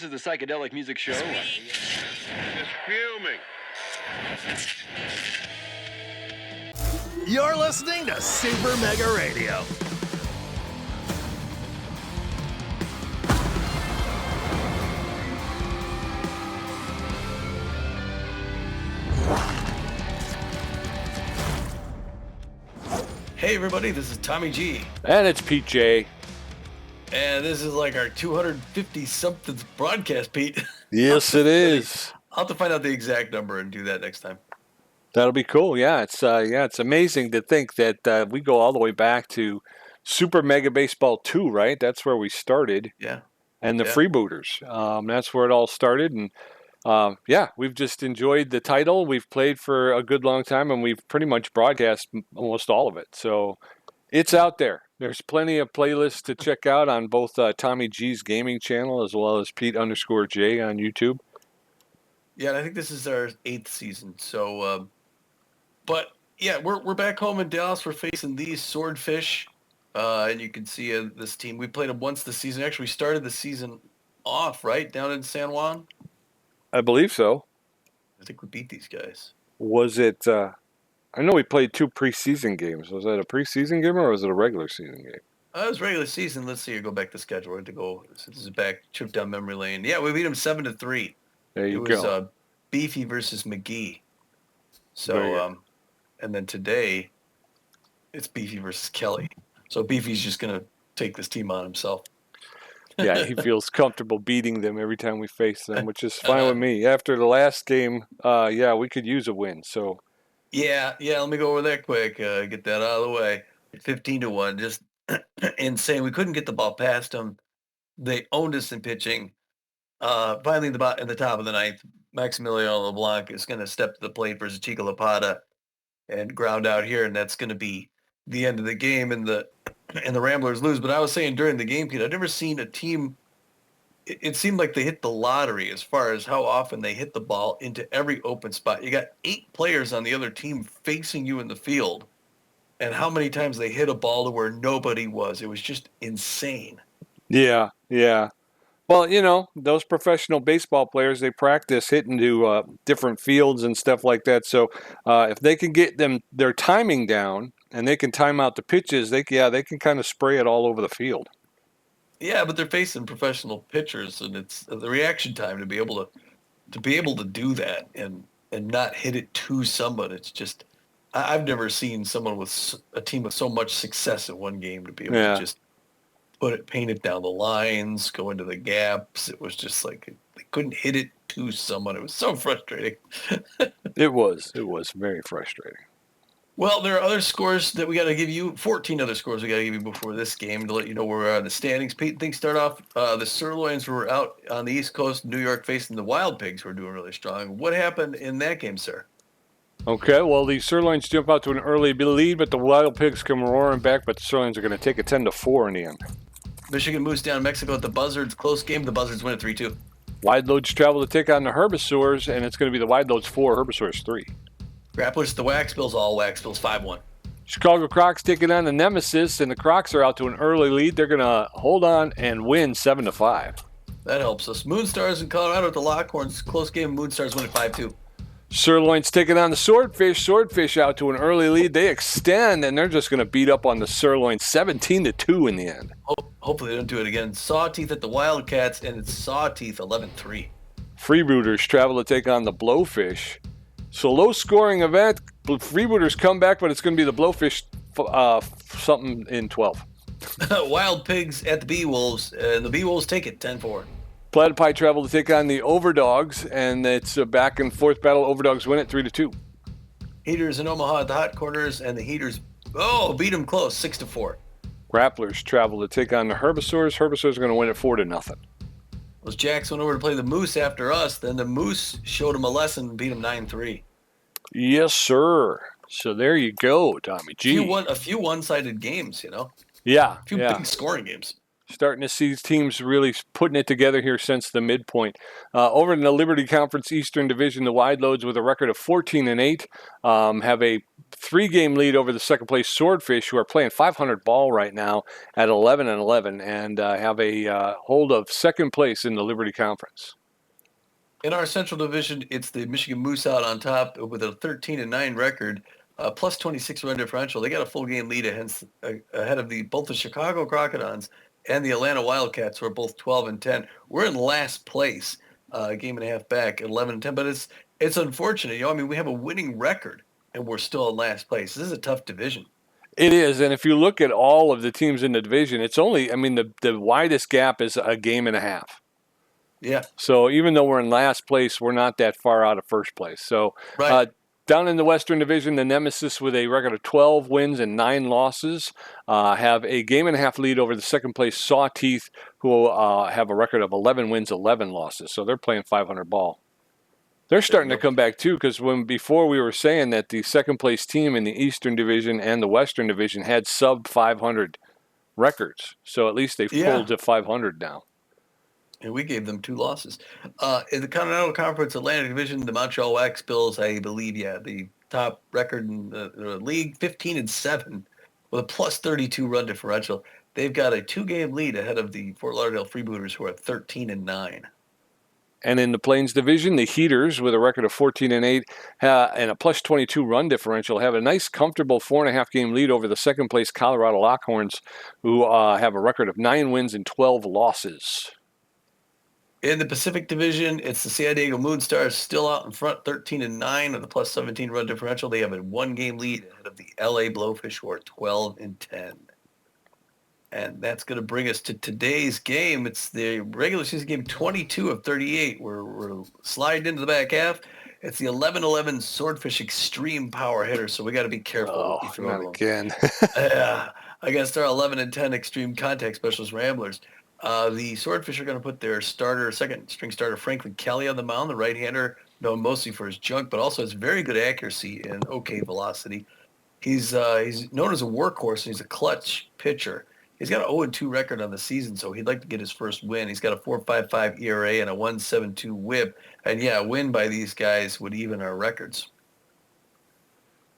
is the Psychedelic Music Show. It's fuming. You're listening to Super Mega Radio. Hey everybody, this is Tommy G. And it's Pete J. And this is like our 250-something broadcast, Pete. Yes, it is. I'll have to find out the exact number and do that next time. That'll be cool. Yeah, it's amazing to think that we go all the way back to Super Mega Baseball 2, right? That's where we started. Yeah. And the Freebooters. That's where it all started. And we've just enjoyed the title. We've played for a good long time, and we've pretty much broadcast almost all of it. So it's out there. There's plenty of playlists to check out on both Tommy G's gaming channel as well as Pete _J on YouTube. Yeah, and I think this is our 8th season. So, but yeah, we're back home in Dallas. We're facing these Swordfish, and you can see this team. We played them once this season. Actually, we started the season off right down in San Juan. I believe so. I think we beat these guys. Was it? I know we played 2 preseason games. Was that a preseason game or was it a regular season game? It was regular season. Let's see. Go back to schedule. We're going to go. This is back trip down memory lane. Yeah, we beat them 7-3. There you go. It was Beefy versus McGee. So, and then today, it's Beefy versus Kelly. So Beefy's just going to take this team on himself. Yeah, he feels comfortable beating them every time we face them, which is fine with me. After the last game, we could use a win. So. Yeah. Let me go over that quick. Get that out of the way. 15-1, just insane. We couldn't get the ball past them. They owned us in pitching. Finally, in the top of the ninth, Maximiliano LeBlanc is going to step to the plate versus Chico Lapata and ground out here, and that's going to be the end of the game, and the Ramblers lose. But I was saying during the game, Pete, I've never seen a team. It seemed like they hit the lottery as far as how often they hit the ball into every open spot. You got 8 players on the other team facing you in the field, and how many times they hit a ball to where nobody was. It was just insane. Yeah. Well, those professional baseball players, they practice hitting to different fields and stuff like that. So if they can get their timing down and they can time out the pitches, they can kind of spray it all over the field. Yeah, but they're facing professional pitchers, and it's the reaction time to be able to do that and not hit it to someone. It's just I've never seen someone with a team with so much success in one game to be able to just paint it down the lines, go into the gaps. It was just like they couldn't hit it to someone. It was so frustrating. It was very frustrating. Well, there are other scores that we got to give you, 14 other scores we got to give you before this game to let you know where we're on the standings. Pete, things start off, the Sirloins were out on the East Coast, New York, facing the Wild Pigs, who are doing really strong. What happened in that game, sir? Okay, well, the Sirloins jump out to an early lead, but the Wild Pigs come roaring back, but the Sirloins are going to take it 10-4 in the end. Michigan moves down Mexico at the Buzzards. Close game. The Buzzards win at 3-2. Wide Loads travel to take on the Herbivores, and it's going to be the Wide Loads 4, Herbivores 3. Grapplers at the Wax Bills, all Wax Bills 5-1. Chicago Crocs taking on the Nemesis, and the Crocs are out to an early lead. They're going to hold on and win 7-5. That helps us. Moonstars in Colorado at the Lockhorns. Close game. Moonstars win at 5-2. Sirloins taking on the Swordfish. Swordfish out to an early lead. They extend, and they're just going to beat up on the Sirloins 17-2 in the end. Hopefully they don't do it again. Sawteeth at the Wildcats, and it's Sawteeth 11-3. Freebooters travel to take on the Blowfish. So low-scoring event. Freebooters come back, but it's going to be the Blowfish something in 12. Wild Pigs at the Bee-Wolves, and the Bee-Wolves take it 10-4. Platypi travel to take on the Overdogs, and it's a back-and-forth battle. Overdogs win it 3-2. Heaters in Omaha at the Hot Corners, and the Heaters, beat them close, 6-4. Grapplers travel to take on the Herbivores. Herbivores are going to win it 4-0. Those Jacks went over to play the Moose after us. Then the Moose showed them a lesson and beat them 9-3. Yes, sir. So there you go, Tommy G. A few one-sided games, Yeah. A few big scoring games. Starting to see teams really putting it together here since the midpoint. Over in the Liberty Conference Eastern Division, the Wide Loads with a record of 14-8 have a 3-game lead over the second place Swordfish, who are playing 500 ball right now at 11-11 and have a hold of second place in the Liberty Conference. In our Central Division, it's the Michigan Moose out on top with a 13-9 record, plus 26 run differential. They got a full game lead ahead of both the Chicago Crocodiles and the Atlanta Wildcats, who are both 12-10. We're in last place, a game and a half back at 11-10. But it's unfortunate. We have a winning record, and we're still in last place. This is a tough division. It is, and if you look at all of the teams in the division, it's only, the widest gap is a game and a half. Yeah. So even though we're in last place, we're not that far out of first place. So right. Down in the Western Division, the Nemesis with a record of 12 wins and 9 losses have a game and a half lead over the second place Sawteeth, who have a record of 11 wins, 11 losses. So they're playing 500 ball. They're starting to come back too, because before we were saying that the second place team in the Eastern Division and the Western Division had sub 500 records. So at least they've pulled to 500 now. And we gave them 2 losses. In the Continental Conference Atlantic Division, the Montreal Wax Bills, I believe, the top record in the league, 15-7, with a plus 32 run differential. They've got a 2-game lead ahead of the Fort Lauderdale Freebooters, who are 13-9. And in the Plains Division, the Heaters, with a record of 14-8 and a plus 22 run differential, have a nice, comfortable 4.5-game lead over the second place Colorado Lockhorns, who have a record of 9 wins and 12 losses. In the Pacific Division, it's the San Diego Moonstars still out in front, 13-9 with a plus 17 run differential. They have a 1-game lead ahead of the LA Blowfish, who are 12-10. And that's going to bring us to today's game. It's the regular season game 22 of 38. We're sliding into the back half. It's the 11-11 Swordfish Extreme Power Hitter, so we got to be careful. Oh, not again. Against our 11-10 Extreme Contact Specialist Ramblers. The Swordfish are going to put their second-string starter, Franklin Kelly, on the mound, the right-hander, known mostly for his junk, but also has very good accuracy and okay velocity. He's known as a workhorse, and he's a clutch pitcher. He's got an 0-2 record on the season, so he'd like to get his first win. He's got a 4.55 ERA and a 1.72 WHIP, and a win by these guys would even our records.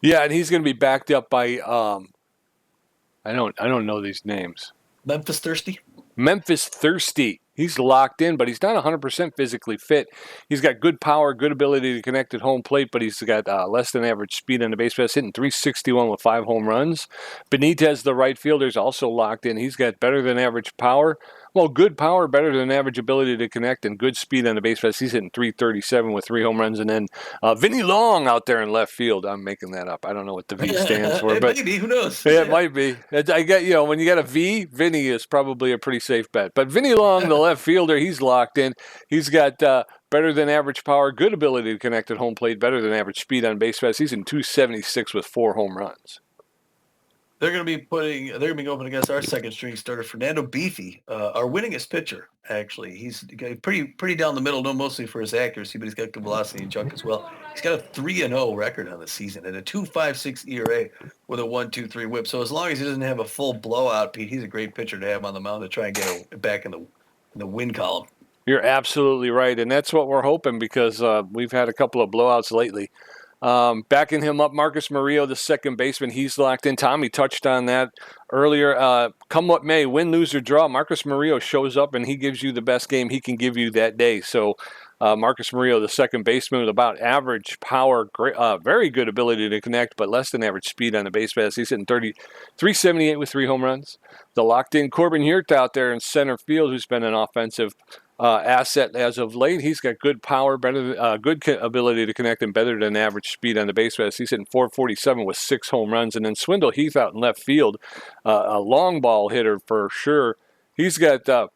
Yeah, and he's going to be backed up by I don't know these names. Memphis Thirsty. He's locked in, but he's not 100% physically fit. He's got good power, good ability to connect at home plate, but he's got less than average speed on the base paths, hitting .361 with 5 home runs. Benitez, the right fielder, is also locked in. He's got better than average power. Well, good power, better than average ability to connect, and good speed on the base paths. He's hitting .337 with 3 home runs. And then Vinny Long out there in left field. I'm making that up. I don't know what the V stands for. But maybe, who knows? Yeah, it might be. I get, when you got a V, Vinny is probably a pretty safe bet. But Vinny Long, the left fielder, he's locked in. He's got better than average power, good ability to connect at home plate, better than average speed on base paths. He's in .276 with 4 home runs. They're going to be going against our second string starter, Fernando Beefy, our winningest pitcher, actually. He's pretty down the middle, known mostly for his accuracy, but he's got good velocity and junk as well. He's got a 3-0 record on the season and a 2.56 ERA with a 1.23 WHIP. So as long as he doesn't have a full blowout, Pete, he's a great pitcher to have on the mound to try and get back in the win column. You're absolutely right, and that's what we're hoping, because we've had a couple of blowouts lately. Backing him up, Marcus Murillo, the second baseman, he's locked in. Tommy touched on that earlier. Come what may, win, lose, or draw, Marcus Murillo shows up and he gives you the best game he can give you that day. So Marcus Murillo, the second baseman, with about average power, very good ability to connect, but less than average speed on the base paths. He's hitting .378 with 3 home runs. The locked-in Corbin Hirt out there in center field, who's been an offensive asset as of late. He's got good power, good ability to connect, and better than average speed on the base paths. He's hitting .447 with 6 home runs. And then Swindle Heath out in left field, a long ball hitter for sure. He's got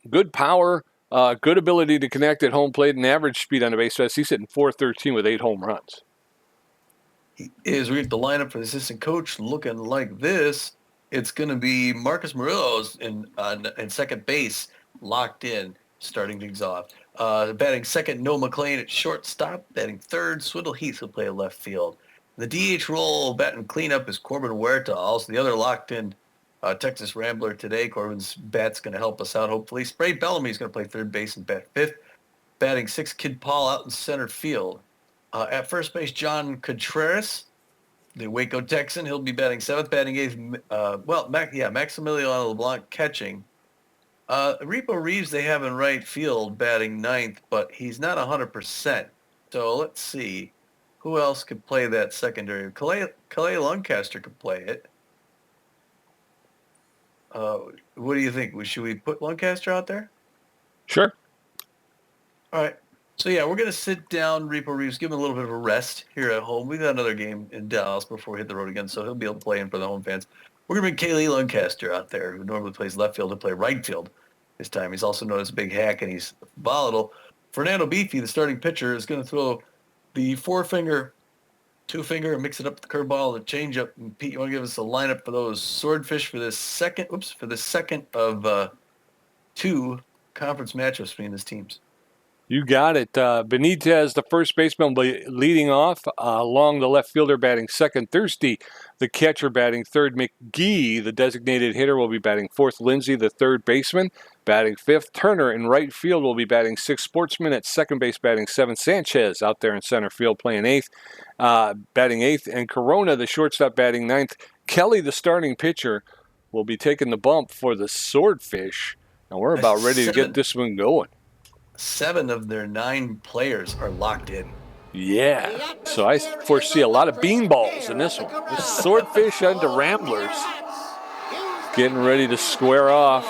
good power, good ability to connect at home plate, and average speed on the base paths. He's hitting .413 with 8 home runs. We get the lineup for the assistant coach looking like this. It's going to be Marcus Murillo's in second base, locked in, starting things off. Batting second, Noah McLean at shortstop. Batting third, Swindle Heath will play left field. The DH role, batting cleanup, is Corbin Huerta, also the other locked-in Texas Rambler today. Corbin's bat's going to help us out, hopefully. Spray Bellamy is going to play third base and bat fifth. Batting sixth, Kid Paul out in center field. At first base, John Contreras. the Waco Texan. He'll be batting 7th, batting 8th. Maximiliano LeBlanc catching. Repo Reeves they have in right field batting 9th, but he's not 100%. So let's see. Who else could play that secondary? Calais Lancaster could play it. What do you think? Should we put Lancaster out there? Sure. All right. So, yeah, we're going to sit down Repo Reeves, give him a little bit of a rest here at home. We've got another game in Dallas before we hit the road again, so he'll be able to play in for the home fans. We're going to bring Calais Lancaster out there, who normally plays left field, to play right field this time. He's also known as a big hack, and he's volatile. Fernando Beefy, the starting pitcher, is going to throw the 4-finger, 2-finger, and mix it up with the curveball and the changeup. And Pete, you want to give us a lineup for those Swordfish for this second of 2 conference matchups between these teams? You got it. Benitez, the first baseman, will be leading off. Along the left fielder batting second, Thirsty. The catcher batting third, McGee. The designated hitter will be batting fourth. Lindsay, the third baseman, batting fifth. Turner in right field will be batting sixth. Sportsman at second base batting seventh. Sanchez out there in center field playing eighth, batting eighth. And Corona, the shortstop, batting ninth. Kelly, the starting pitcher, will be taking the bump for the Swordfish. And we're about ready to get this one going. 7 of their 9 players are locked in. Yeah, so I foresee a lot of beanballs in this one. The Swordfish and the Ramblers getting ready to square off.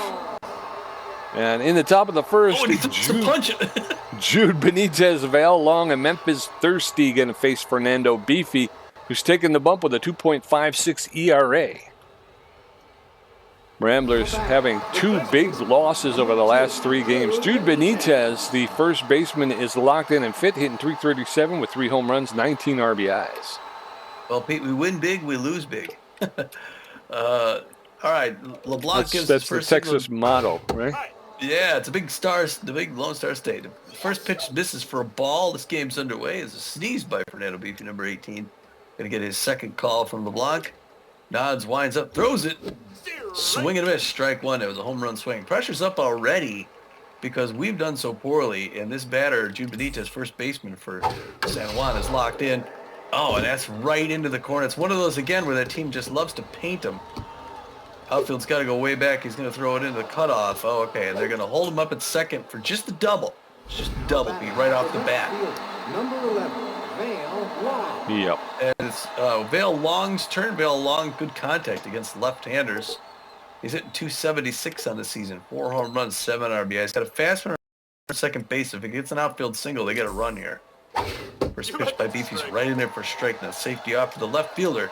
And in the top of the first, Jude Benitez, Val Long, and Memphis Thirsty going to face Fernando Beefy, who's taking the bump with a 2.56 ERA. Ramblers having 2 big losses over the last 3 games. Jude Benitez, the first baseman, is locked in and fit, hitting .337 with 3 home runs, 19 RBIs. Well, Pete, we win big, we lose big. All right, LeBlanc gives that's his first the Texas motto, right? Yeah, it's a big the big Lone Star State. The first pitch misses for a ball. This game's underway. Is a sneeze by Fernando Beefy, number 18. Going to get his second call from LeBlanc. Nods, winds up, throws it. Swing and a miss, strike one. It was a home run swing. Pressure's up already because we've done so poorly, and this batter, Jude Benitez, first baseman for San Juan, is locked in. Oh, and that's right into the corner. It's one of those, again, where that team just loves to paint him. Outfield's got to go way back. He's going to throw it into the cutoff. Oh, okay, and they're going to hold him up at second for just a double. Just a double, Pete, right off the bat. Number 11. Vale Long. Yep. And it's Vale Long's turn. Vale Long, good contact against left-handers. He's hitting .276 on the season. 4 home runs, 7 RBIs. Got a fast one on second base. If he gets an outfield single, they get a run here. First pitch by Beefy's right in there for a strike. Now safety off to the left fielder.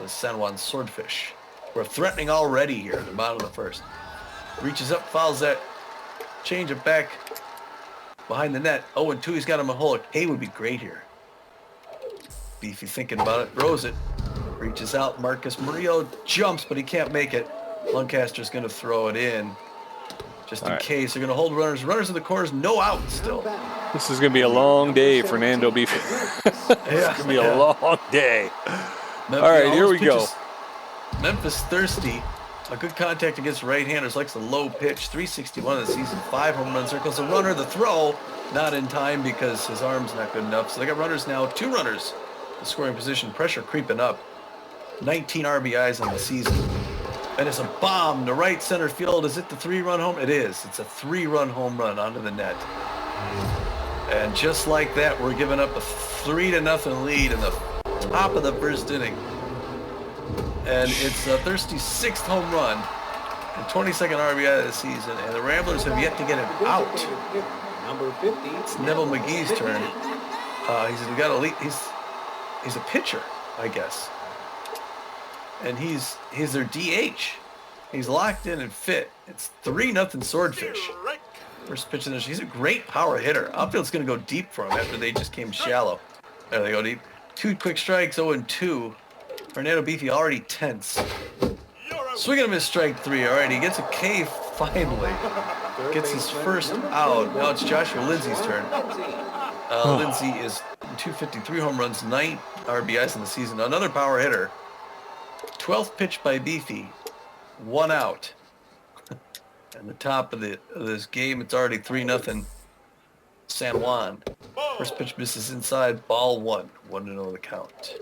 The San Juan Swordfish. We're threatening already here at the bottom of the first. Reaches up, fouls that. Change it back behind the net. 0-2. He's got him a hole. Hay would be great here. Beefy thinking about it. Throws it. Reaches out. Marcus Murillo jumps, but he can't make it. Lancaster's going to throw it in just in case. They're going to hold runners. Runners in the corners. No out still. This is going to be a long day, Fernando Beefy. It's going to be a long day. Memphis, all right, here we go. Memphis Thirsty. A good contact against right-handers. Likes a low pitch. .361 in the season. 5 home run circles. A runner. The throw not in time because his arm's not good enough. So they got runners now. 2 runners in scoring position. Pressure creeping up. 19 RBIs on the season. And it's a bomb to right center field. Is it the 3-run home? It is. It's a 3-run home run onto the net. And just like that, we're giving up a 3-0 lead in the top of the first inning. And it's Thirsty's 6th home run and 22nd RBI of the season. And the Ramblers have yet to get it out. Number 50. It's Neville McGee's turn. He's a pitcher, I guess. And he's their DH. He's locked in and fit. It's 3-0 Swordfish. First pitch in this. He's a great power hitter. Outfield's going to go deep for him after they just came shallow. There they go deep. 2 quick strikes, 0-2. Fernando Beefy already tense. Swinging him his strike 3. All right, he gets a K finally. Gets his first out. Now it's Joshua Lindsay's turn. Lindsay is .253 home runs, 9 RBIs in the season. Another power hitter. 12th pitch by Beefy, 1 out. And the top of this game, it's already 3-0 San Juan. First pitch misses inside, ball 1. 1-0 the count.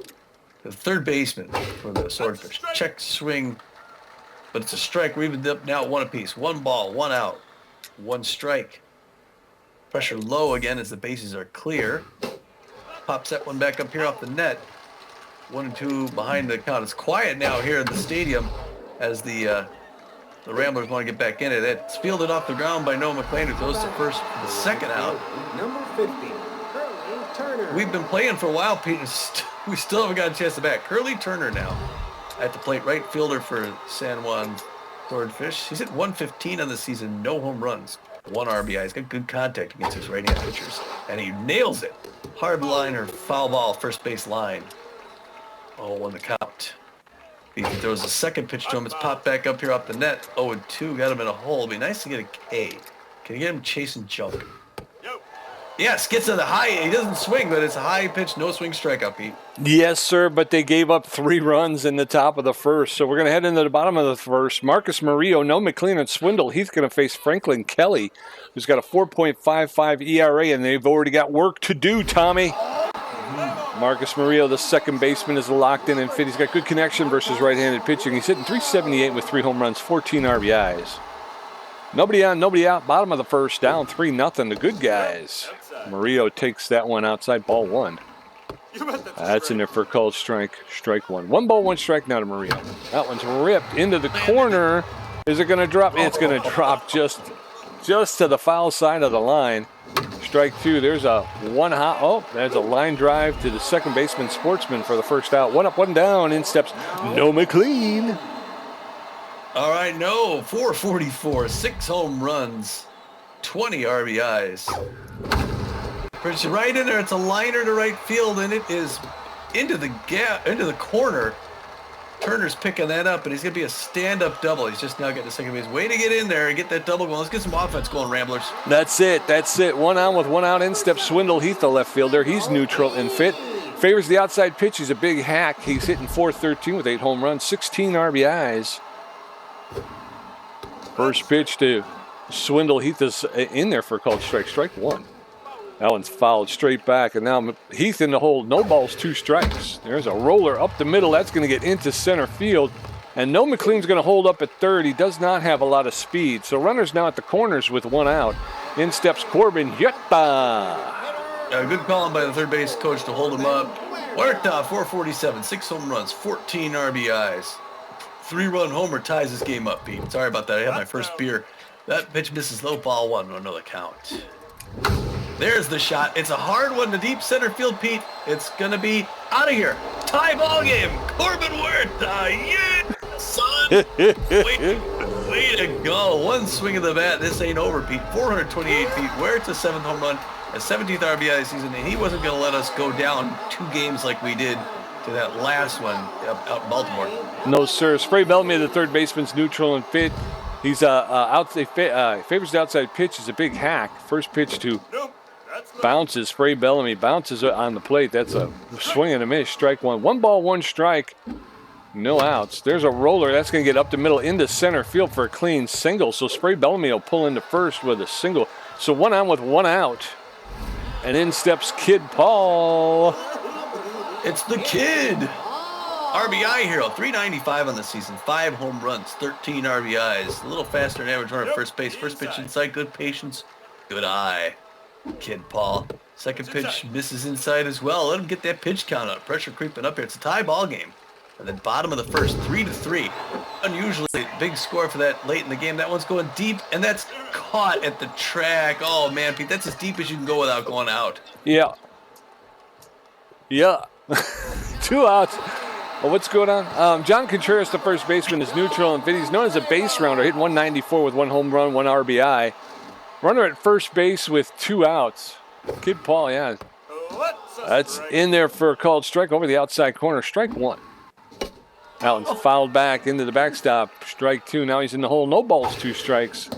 the third baseman for the Swordfish. Check swing, but it's a strike. We're even up now 1 apiece. 1 ball, 1 out, 1 strike. Pressure low again as the bases are clear. Pops that one back up here off the net. 1 and 2 behind the count. It's quiet now here in the stadium as the Ramblers want to get back in it. It's fielded off the ground by Noah McLean, who throws to first for the second out. Number 50, Curly Turner. We've been playing for a while, Pete. We still haven't got a chance to bat. Curly Turner now at the plate, right fielder for San Juan Swordfish. He's hit 115 on the season, no home runs, 1 RBI. He's got good contact against his right-hand pitchers, and he nails it. Hard liner, foul ball, first base line. 0-1 the count. He throws the second pitch to him. It's popped back up here off the net. 0-2, got him in a hole. It'd be nice to get a K. Can you get him chasing junk? Yes, gets to the high. He doesn't swing, but it's a high pitch, no swing strikeout, Pete. Yes, sir, but they gave up 3 runs in the top of the first. So we're going to head into the bottom of the first. Marcus Murillo, no McLean, and Swindle. He's going to face Franklin Kelly, who's got a 4.55 ERA, and they've already got work to do, Tommy. Marcus Murillo, the second baseman, is locked in and fit. He's got good connection versus right-handed pitching. He's hitting .378 with 3 home runs, 14 RBIs. Nobody on, nobody out. Bottom of the first, down 3-0. The good guys. Murillo takes that one outside, ball 1. That's in there for a called strike. Strike 1. 1 ball, 1 strike now to Murillo. That one's ripped into the corner. Is it going to drop? It's going to drop just to the foul side of the line. Strike 2. There's a there's a line drive to the second baseman, Sportsman, for the first out. 1 up, 1 down. In steps No McLean. All right, no. 444, 6 home runs, 20 RBIs. It's right in there. It's a liner to right field, and it is into the gap, into the corner. Turner's picking that up, and he's going to be a stand-up double. He's just now getting to second base. Way to get in there and get that double going. Let's get some offense going, Ramblers. That's it. 1 on with 1 out. In steps Swindle Heath, the left fielder. He's neutral and fit. Favors the outside pitch. He's a big hack. He's hitting .413 with 8 home runs, 16 RBIs. First pitch to Swindle Heath is in there for a called strike. Strike 1. That one's fouled straight back, and now Heath in the hole. No balls, 2 strikes. There's a roller up the middle. That's going to get into center field. And no McLean's going to hold up at third. He does not have a lot of speed. So runners now at the corners with 1 out. In steps Corbin Huerta. Good calling by the third base coach to hold him up. Huerta, 447, 6 home runs, 14 RBIs. 3-run homer ties this game up, Pete. Sorry about that. I had my first beer. That pitch misses low, ball 1. Another count. There's the shot. It's a hard one to deep center field, Pete. It's going to be out of here. Tie ball game. Corbin Huerta. Yeah, son. way to go. 1 swing of the bat. This ain't over, Pete. 428 feet. Huerta's 7th home run, a 17th RBI season, and he wasn't going to let us go down 2 games like we did to that last one out in Baltimore. No, sir. Spray Bellamy, the third baseman's neutral and fit. He's favors the outside pitch. He's a big hack. First pitch to bounces. Spray Bellamy bounces on the plate. That's a swing and a miss. Strike 1. 1 ball, 1 strike. No outs. There's a roller. That's going to get up the middle into center field for a clean single. So Spray Bellamy will pull into first with a single. So 1 on with 1 out. And in steps Kid Paul. It's the kid. RBI hero, 395 on the season, 5 home runs, 13 RBIs. A little faster than average runner at first base. First pitch inside, good patience, good eye. Kid Paul. Second pitch misses inside as well. Let him get that pitch count up. Pressure creeping up here. It's a tie ball game. And then bottom of the first, 3-3. Unusually big score for that late in the game. That one's going deep, and that's caught at the track. Oh, man, Pete, that's as deep as you can go without going out. Yeah. 2 outs. Well, what's going on? John Contreras, the first baseman, is neutral and fit. He's known as a base rounder, hitting 194 with 1 home run, 1 RBI. Runner at first base with 2 outs. Kid Paul, yeah. That's in there for a called strike over the outside corner. Strike 1. Allen's fouled back into the backstop. Strike 2. Now he's in the hole. No balls, 2 strikes.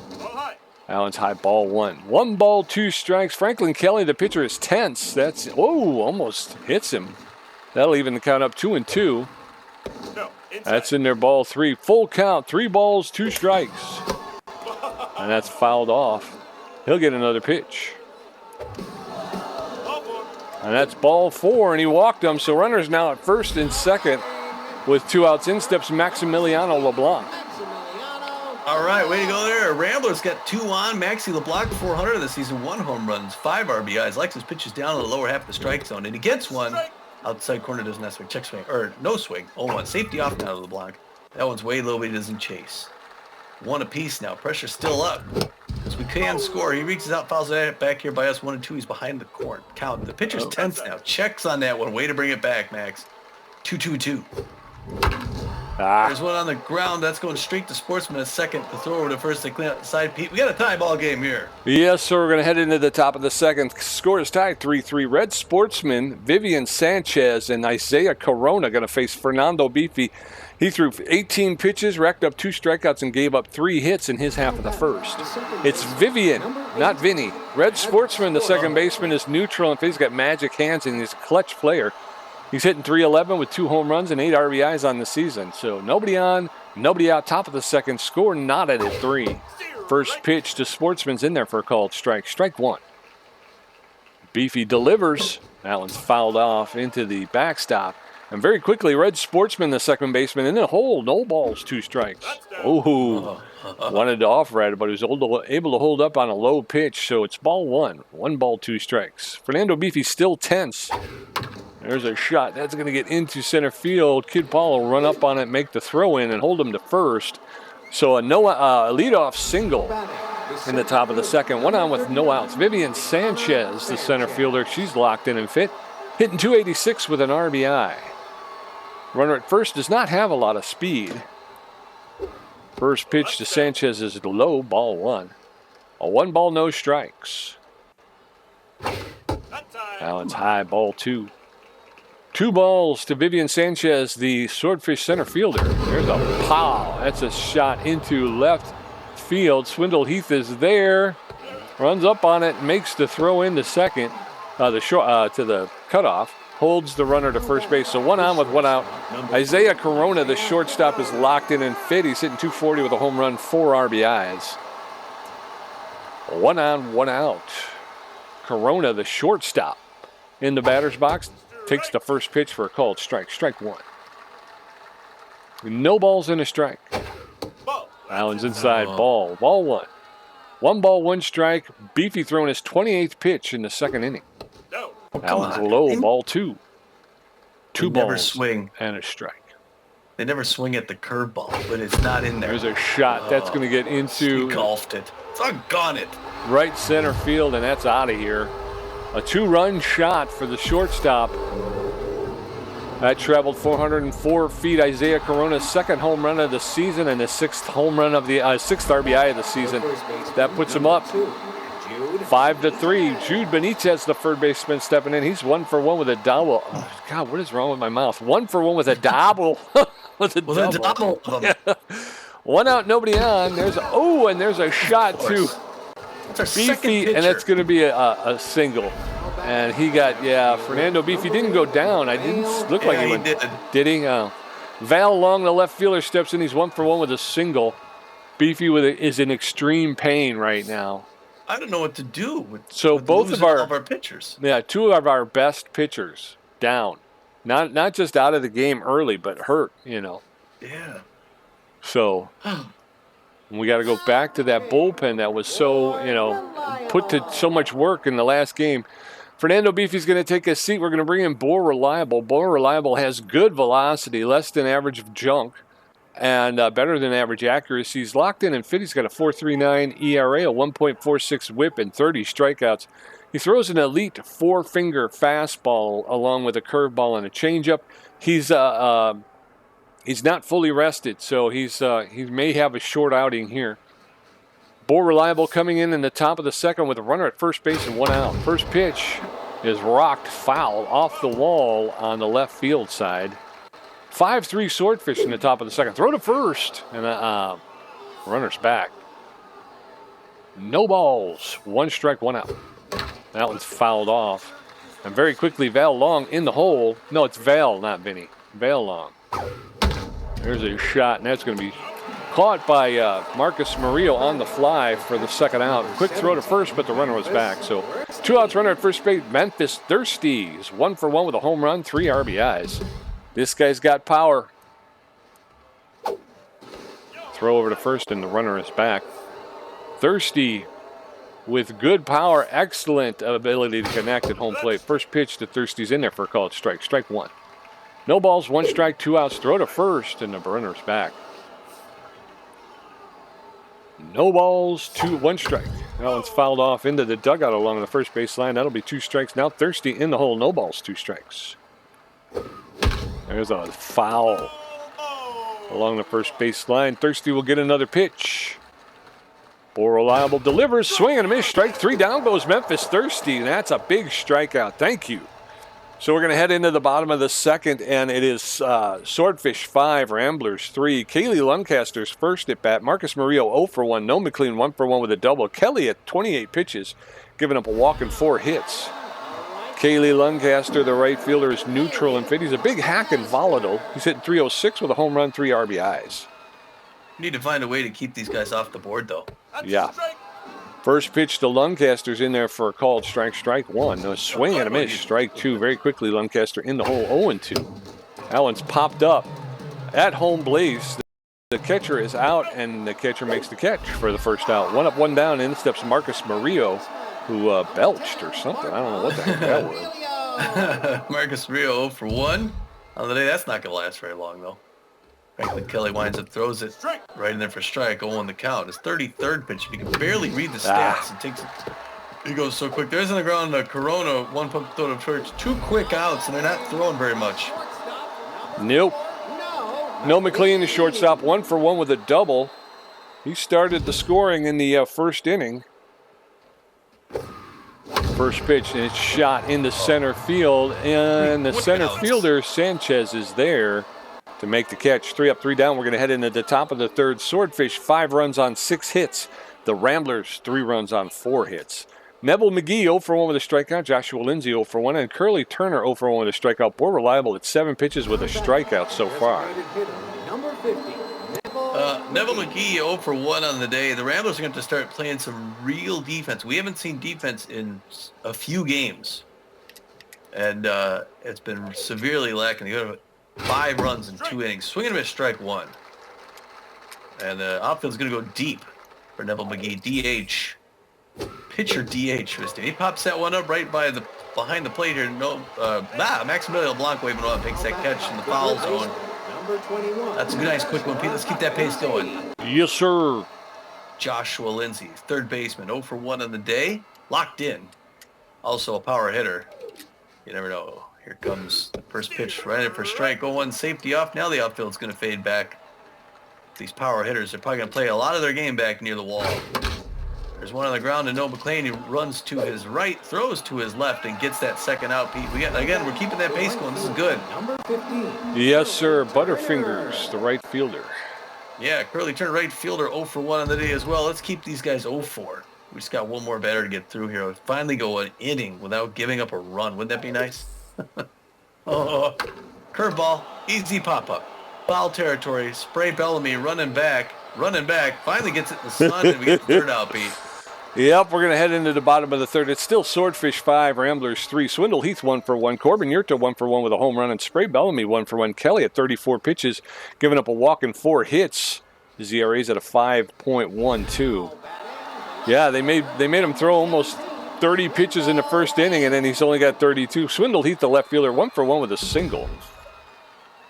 Allen's high, ball 1. 1 ball, 2 strikes. Franklin Kelly, the pitcher, is tense. That's, almost hits him. That'll even the count up 2-2. That's in there, ball 3. Full count, 3 balls, 2 strikes. And that's fouled off. He'll get another pitch. And that's ball 4, and he walked them. So runners now at first and second with 2 outs. In steps Maximiliano LeBlanc. All right, way to go there. Ramblers got 2 on. Maxi LeBlanc, 400 of the season, 1 home runs, 5 RBIs. Likes his pitches down in the lower half of the strike zone, and he gets one. Outside corner doesn't have swing. Check swing, or no swing. 0-1. Safety off now to LeBlanc. That one's way low, but he doesn't chase. 1 apiece now. Pressure still up. Because we can score. He reaches out, fouls it back here by us. 1-2. He's behind the count. The pitcher's tense now. Checks on that one. Way to bring it back, Max. 2-2-2. There's one on the ground. That's going straight to Sportsman at second. The throw over to first to clean up the side. Pete, we got a tie ball game here. Yes, so we're going to head into the top of the second. Score is tied 3-3. Red Sportsman, Vivian Sanchez, and Isaiah Corona going to face Fernando Beefy. He threw 18 pitches, racked up 2 strikeouts, and gave up 3 hits in his half of the first. It's Vivian, not Vinny. Red Sportsman, the second baseman, is neutral, and he's got magic hands, and he's a clutch player. He's hitting .311 with 2 home runs and 8 RBIs on the season. So nobody on, nobody out. Top of the second, score knotted at 3. First pitch to Sportsman's in there for a called strike. Strike 1. Beefy delivers. That one's fouled off into the backstop. And very quickly, Red Sportsman, the second baseman, in the hole. No balls, 2 strikes. Oh, wanted to off-red, but he was able to hold up on a low pitch. So it's ball 1. 1 ball, 2 strikes. Fernando Beefy still tense. There's a shot. That's going to get into center field. Kid Paul will run up on it, make the throw in, and hold him to first. So a leadoff single in the top of the second. 1 on with no outs. Vivian Sanchez, the center fielder, she's locked in and fit. Hitting .286 with an RBI. Runner at first does not have a lot of speed. First pitch to Sanchez is low, ball 1. A 1 ball, no strikes. Now it's high, ball 2. 2 balls to Vivian Sanchez, the Swordfish center fielder. There's a pow. That's a shot into left field. Swindle Heath is there. Runs up on it, makes the throw into second, to the cutoff. Holds the runner to first base. So 1 on with 1 out. Isaiah Corona, the shortstop, is locked in and fit. He's hitting .240 with a home run, 4 RBIs. 1 on, 1 out. Corona, the shortstop, in the batter's box. Takes the first pitch for a called strike. Strike 1. No balls and a strike. Allen's inside. Ball 1. 1 ball, 1 strike. Beefy throwing his 28th pitch in the second inning. Allen's low. Ball 2. 2 balls swing and a strike. They never swing at the curveball, but it's not in there. There's a shot that's going to get into. He golfed it. Doggone it. Right center field, and that's out of here. A 2-run shot for the shortstop. That traveled 404 feet. Isaiah Corona's 2nd home run of the season and the 6th home run of the 6th RBI of the season. That puts him up 5-3. Jude Benitez, the third baseman, stepping in. He's 1 for 1 with a double. Oh, God, what is wrong with my mouth? 1 for 1 with a double. with a double. Yeah. 1 out, nobody on. There's a shot to Beefy, and that's going to be a single. And he got, Fernando Beefy didn't go down. I didn't look like he went. Did he? Val Long, the left fielder, steps in. He's 1 for 1 with a single. Beefy is in extreme pain right now. I don't know what to do with both of our pitchers. Yeah, 2 of our best pitchers down. Not just out of the game early, but hurt, Yeah. So we got to go back to that bullpen that was so, put to so much work in the last game. Fernando Beefy's going to take a seat. We're going to bring in Bo Reliable. Bo Reliable has good velocity, less than average junk, and better than average accuracy. He's locked in and fit. He's got a 4.39 ERA, a 1.46 whip, and 30 strikeouts. He throws an elite 4-finger fastball along with a curveball and a changeup. He's not fully rested, so he may have a short outing here. Bo Reliable coming in the top of the second with a runner at first base and 1 out. First pitch is rocked foul off the wall on the left field side. 5-3 Swordfish in the top of the second. Throw to first, and runner's back. No balls. 1 strike, 1 out. That one's fouled off. And very quickly, Val Long in the hole. No, it's Val, not Vinny. Val Long. There's a shot, and that's going to be Caught by Marcus Murillo on the fly for the second out. Quick throw to first, but the runner was back. So 2 outs, runner at first base. Memphis Thirsty is 1 for 1 with a home run, 3 RBIs. This guy's got power. Throw over to first, and the runner is back. Thirsty with good power, excellent ability to connect at home plate. First pitch to Thirsty's in there for a called strike. Strike one. No balls, 1 strike, 2 outs. Throw to first, and the runner's back. No balls, 1 strike. That one's fouled off into the dugout along the first base line. That'll be 2 strikes. Now Thirsty in the hole. No balls, 2 strikes. There's a foul along the first base line. Thirsty will get another pitch. More reliable delivers. Swing and a miss. Strike 3. Down goes Memphis Thirsty. And that's a big strikeout. Thank you. So we're going to head into the bottom of the second, and it is Swordfish 5, Ramblers 3. Kaylee Luncaster's first at bat. Marcus Murillo 0 for 1. No McLean 1 for 1 with a double. Kelly at 28 pitches, giving up a walk and 4 hits. Kaylee Luncaster, the right fielder, is neutral and fit. He's a big hack and volatile. He's hitting .306 with a home run, 3 RBIs. Need to find a way to keep these guys off the board, though. Yeah. First pitch to Luncaster's in there for a called strike. Strike 1. A swing and a miss. Strike 2. Very quickly, Luncaster in the hole. 0-2. That one's popped up at home base. The catcher is out, and the catcher makes the catch for the first out. 1 up, 1 down. In steps Marcus Murillo, who belched or something. I don't know what the heck that was. Marcus Murillo 0 for 1 on the day. That's not going to last very long, though. Franklin Kelly winds up, throws it right in there for strike, 0 on the count. His 33rd pitch. If you can barely read the stats, it takes it. He goes so quick. There's on the ground Corona, 1 pump throw to church. 2 quick outs, and they're not throwing very much. Nope. No McLean, the shortstop, 1 for 1 with a double. He started the scoring in the first inning. First pitch, and it's shot into center field, and the center fielder, Sanchez, is there to make the catch. 3 up, 3 down. We're going to head into the top of the third. Swordfish, 5 runs on 6 hits. The Ramblers, 3 runs on 4 hits. Neville McGee, 0 for 1 with a strikeout. Joshua Lindsay, 0 for 1. And Curly Turner, 0 for 1 with a strikeout. More reliable at 7 pitches with a strikeout so far. Neville McGee, 0 for 1 on the day. The Ramblers are going to have to start playing some real defense. We haven't seen defense in a few games. And it's been severely lacking. You got 5 runs in 2 innings. Swing and a miss, strike 1. And the outfield's going to go deep for Neville McGee. DH. Pitcher DH. He pops that one up right behind the plate here. Maximiliano Blanc waving on, takes that catch in the foul zone. That's a nice quick one, Pete. Let's keep that pace going. Yes, sir. Joshua Lindsay, third baseman, 0 for 1 on the day. Locked in. Also a power hitter. You never know. Here comes the first pitch right in for strike. 0-1, safety off. Now the outfield's going to fade back. These power hitters are probably going to play a lot of their game back near the wall. There's one on the ground, and Noah McLean, he runs to his right, throws to his left, and gets that second out, Pete. We're keeping that pace going. This is good. Number 15. Yes, sir. Butterfingers, the right fielder. Yeah, Curly Turner, right fielder, 0 for 1 on the day as well. Let's keep these guys 0 for. We just got one more batter to get through here. We'll finally go an inning without giving up a run. Wouldn't that be nice? Oh, curveball, easy pop-up. Foul territory, Spray Bellamy running back. Finally gets it in the sun, and we get the third out, Pete. Yep, we're going to head into the bottom of the third. It's still Swordfish 5, Ramblers 3. Swindle Heath 1 for 1. Corbin Yurta 1 for 1 with a home run. And Spray Bellamy 1 for 1. Kelly at 34 pitches, giving up a walk and 4 hits. His ERA's at a 5.12. Yeah, they made him throw almost 30 pitches in the first inning, and then he's only got 32. Swindle Heath, the left fielder, 1 for 1 with a single.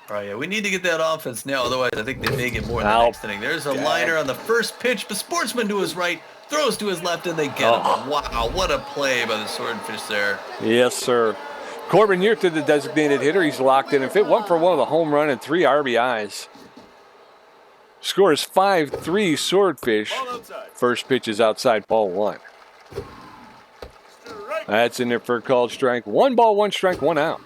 All right, yeah, we need to get that offense now. Otherwise, I think they may get more in the next inning. There's a liner on the first pitch, but Sportsman to his right, throws to his left, and they get him. Wow, what a play by the Swordfish there. Yes, sir. Corbin Yurta, the designated hitter. He's locked in and fit. 1 for 1 with a home run and 3 RBIs. Score is 5-3 Swordfish. First pitch is outside, ball 1. That's in there for a called strike. 1 ball, 1 strike, 1 out.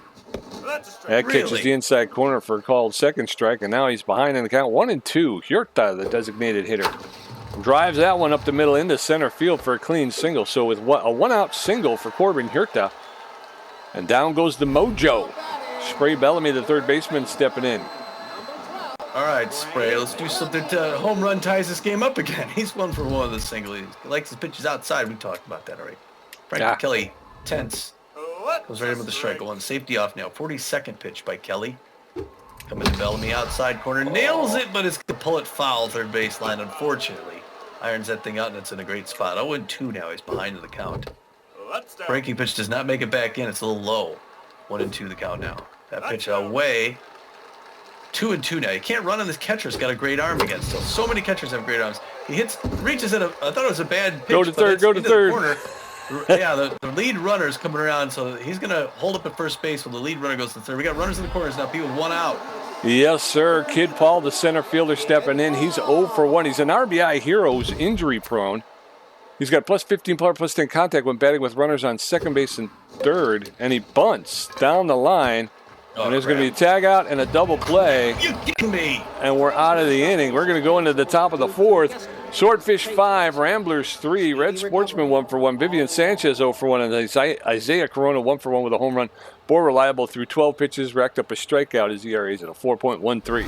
That catches the inside corner for a called second strike, and now he's behind in the count. 1-2. Yurta, the designated hitter, drives that one up the middle into center field for a clean single. So with a 1-out single for Corbin Yurta, and down goes the mojo. Spray Bellamy, the third baseman, stepping in. All right, Spray. Let's do something to home run ties this game up again. He's 1 for 1 with a single. He likes his pitches outside. We talked about that already. Frank Kelly, tense. Goes right in with the strike one. Safety off now. 42nd pitch by Kelly. Coming to Bellamy outside corner. Nails it, but it's going to pull it foul third baseline, unfortunately. Irons that thing out, and it's in a great spot. 0-2 now. He's behind in the count. Breaking pitch does not make it back in. It's a little low. 1-2 the count now. That pitch away. 2-2 now. You can't run on this catcher. He's got a great arm against him. So many catchers have great arms. He reaches at I thought it was a bad pitch. Go to third, go to third. Corner. Yeah, the lead runner's coming around, so he's going to hold up at first base when the lead runner goes to third. We got runners in the corners now, people with 1 out. Yes, sir. Kid Paul, the center fielder, stepping in. He's 0 for 1. He's an RBI hero who's injury prone. He's got plus 15 power, plus 10 contact when batting with runners on second base and third, and he bunts down the line. And there's going to be a tag out and a double play. You kidding me? And we're out of the inning. We're going to go into the top of the fourth. Swordfish 5, Ramblers 3, Red Sportsman 1 for 1, Vivian Sanchez 0 for 1, and Isaiah Corona 1 for 1 with a home run. More reliable through 12 pitches, racked up a strikeout. His ERA is at a 4.13.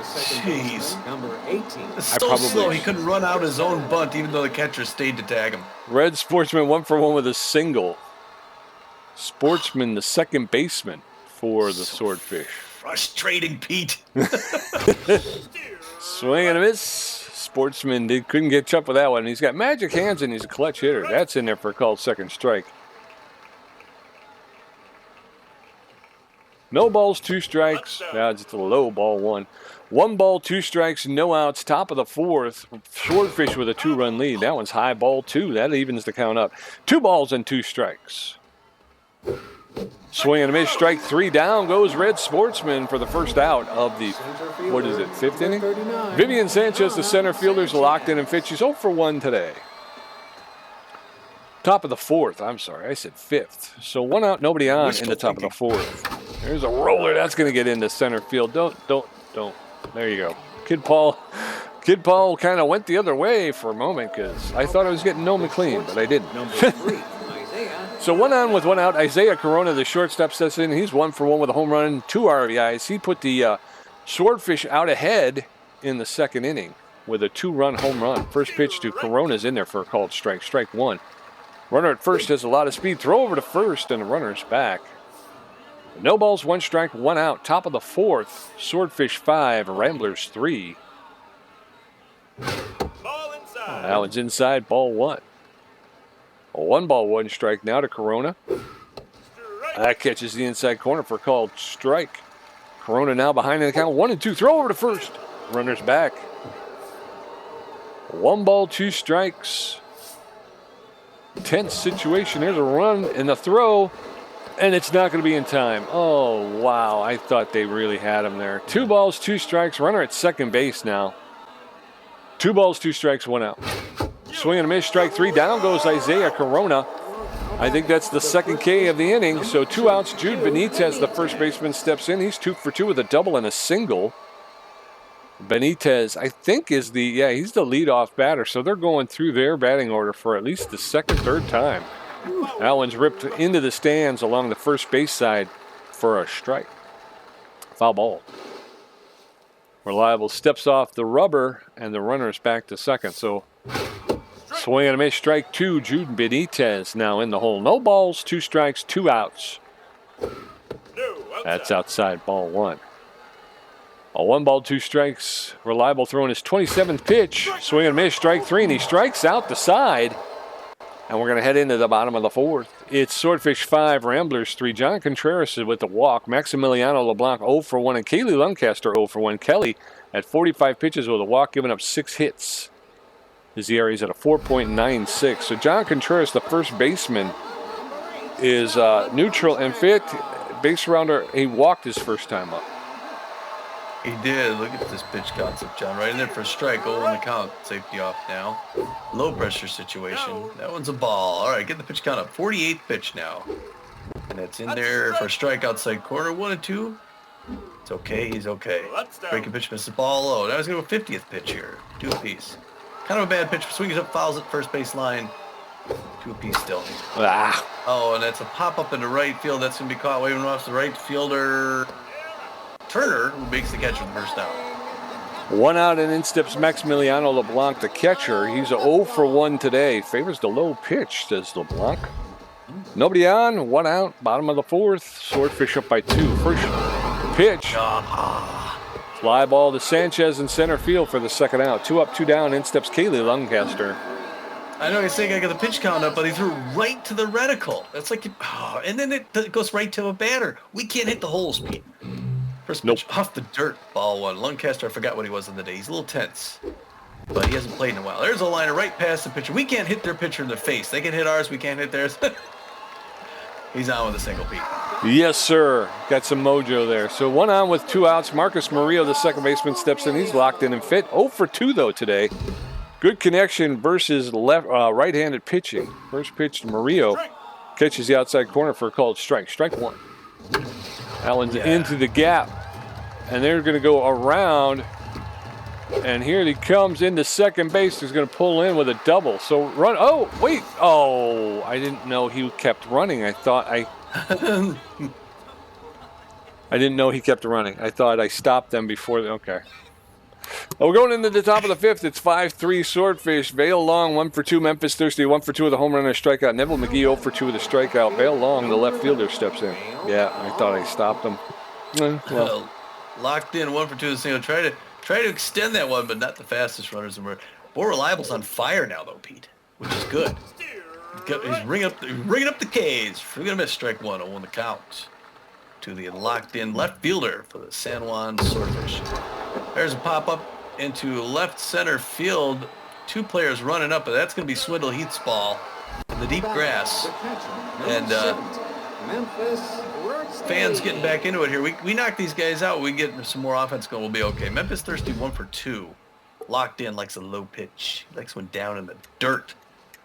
Jeez. Number 18. It's so slow. He couldn't run out his own bunt, even though the catcher stayed to tag him. Red Sportsman 1 for 1 with a single. Sportsman, the second baseman for the Swordfish. Frustrating, Pete. Swing and a miss. Sportsman couldn't get up with that one. He's got magic hands and he's a clutch hitter. That's in there for a called second strike. No balls, 2 strikes. Now it's a low ball 1. 1 ball, 2 strikes, no outs. Top of the fourth. Swordfish with a 2-run lead. That one's high ball 2. That evens the count up. 2 balls and 2 strikes. Swing and a miss, strike 3. Down goes Red Sportsman for the first out of the, 5th inning? Vivian Sanchez, the center fielder's locked in and pitch. He's 0 for 1 today. Top of the fourth. I'm sorry, I said 5th. So 1 out, nobody on in the top of the fourth. There's a roller. That's going to get into center field. Don't. There you go. Kid Paul kind of went the other way for a moment because I thought I was getting no McLean, but I didn't. Number 3. So 1 on with 1 out. Isaiah Corona, the shortstop, steps in. He's 1 for 1 with a home run, 2 RBIs. He put the Swordfish out ahead in the 2nd inning with a 2-run home run. First pitch to Corona's in there for a called strike. Strike 1. Runner at first has a lot of speed. Throw over to first, and the runner's back. No balls, 1 strike, 1 out. Top of the fourth. Swordfish 5, Ramblers 3. That one's inside, ball 1. A 1 ball, 1 strike now to Corona. That catches the inside corner for a called strike. Corona now behind in the count. 1-2. Throw over to first. Runner's back. 1 ball, 2 strikes. Tense situation. There's a run and the throw, and it's not going to be in time. Oh, wow. I thought they really had him there. 2 balls, 2 strikes. Runner at second base now. 2 balls, 2 strikes, 1 out. Swing and a miss, strike 3. Down goes Isaiah Corona. I think that's the 2nd K of the inning. So 2 outs. Jude Benitez, the first baseman, steps in. He's 2 for 2 with a double and a single. Benitez, I think, he's the leadoff batter. So they're going through their batting order for at least the 2nd, 3rd time. That one's ripped into the stands along the first base side for a strike. Foul ball. Reliable steps off the rubber, and the runner's back to second. So swing and a miss, strike 2. Jude Benitez now in the hole. No balls, 2 strikes, 2 outs. That's outside, ball 1. A 1 ball, 2 strikes. Reliable throwing his 27th pitch. Swing and a miss, strike 3, and he strikes out the side. And we're going to head into the bottom of the fourth. It's Swordfish 5, Ramblers 3. John Contreras is with the walk. Maximiliano LeBlanc 0 for 1. And Kaylee Lancaster 0 for 1. Kelly at 45 pitches with a walk, giving up 6 hits. His ERA is at a 4.96. So John Contreras, the first baseman, is neutral and fit. Base rounder, he walked his first time up. He did. Look at this pitch concept, John. Right in there for a strike. 0 in the count. Safety off now. Low pressure situation. That one's a ball. All right, get the pitch count up. 48th pitch now. And it's in there for a strike outside corner. 1-2. It's okay. He's okay. Breaking pitch, misses the ball low. Now he's going to go 50th pitch here. 2 apiece. Kind of a bad pitch. Swings up, fouls at first base line. 2 apiece still. Oh, and that's a pop-up into right field. That's going to be caught waving off the right fielder. Turner, who makes the catch for the first out. One out, and in steps Maximiliano LeBlanc, the catcher. He's 0 for 1 today. Favors the low pitch, says LeBlanc. Nobody on, 1 out, bottom of the 4th. Swordfish up by 2. First pitch. Fly ball to Sanchez in center field for the 2nd out. 2 up, 2 down. In steps Kaylee Lancaster. I know he's saying I got the pitch count up, but he threw right to the reticle. That's like, and then it goes right to a batter. We can't hit the holes, Pete. First pitch off the dirt, ball 1. Lancaster, I forgot what he was in the day. He's a little tense, but he hasn't played in a while. There's a liner right past the pitcher. We can't hit their pitcher in the face. They can hit ours. We can't hit theirs. He's on with a single, Pete. Yes, sir. Got some mojo there. So 1 on with 2 outs. Marcus Murillo, the second baseman, steps in. He's locked in and fit. 0 for 2, though, today. Good connection versus right-handed pitching. First pitch to Murillo. Catches the outside corner for a called strike. Strike 1. Allen's into the gap. And they're going to go around. And here he comes into second base. He's going to pull in with a double. So run. Oh, wait. Oh, I didn't know he kept running. I thought I didn't know he kept running. I thought I stopped them before. Okay. Well, we're going into the top of the 5th. It's 5-3 Swordfish. Vale Long, 1 for 2. Memphis Thirsty, 1 for 2 with a home run and a strikeout. Neville McGee, 0 for 2 with a strikeout. Vale Long, the left fielder, steps in. Yeah, I thought I stopped him. Well. Locked in, 1 for 2 with a single. Try to extend that one, but not the fastest runners. And More Reliable's on fire now, though, Pete, which is good. He's ringing up the K's. We're going to miss strike 1 on the count to the locked-in left fielder for the San Juan Swordfish. There's a pop-up into left center field. 2 players running up, but that's going to be Swindle Heath's ball in the deep grass. And fans getting back into it here. We knock these guys out. We get some more offense going. We'll be okay. Memphis Thirsty, 1 for 2. Locked in, likes a low pitch. He likes one down in the dirt.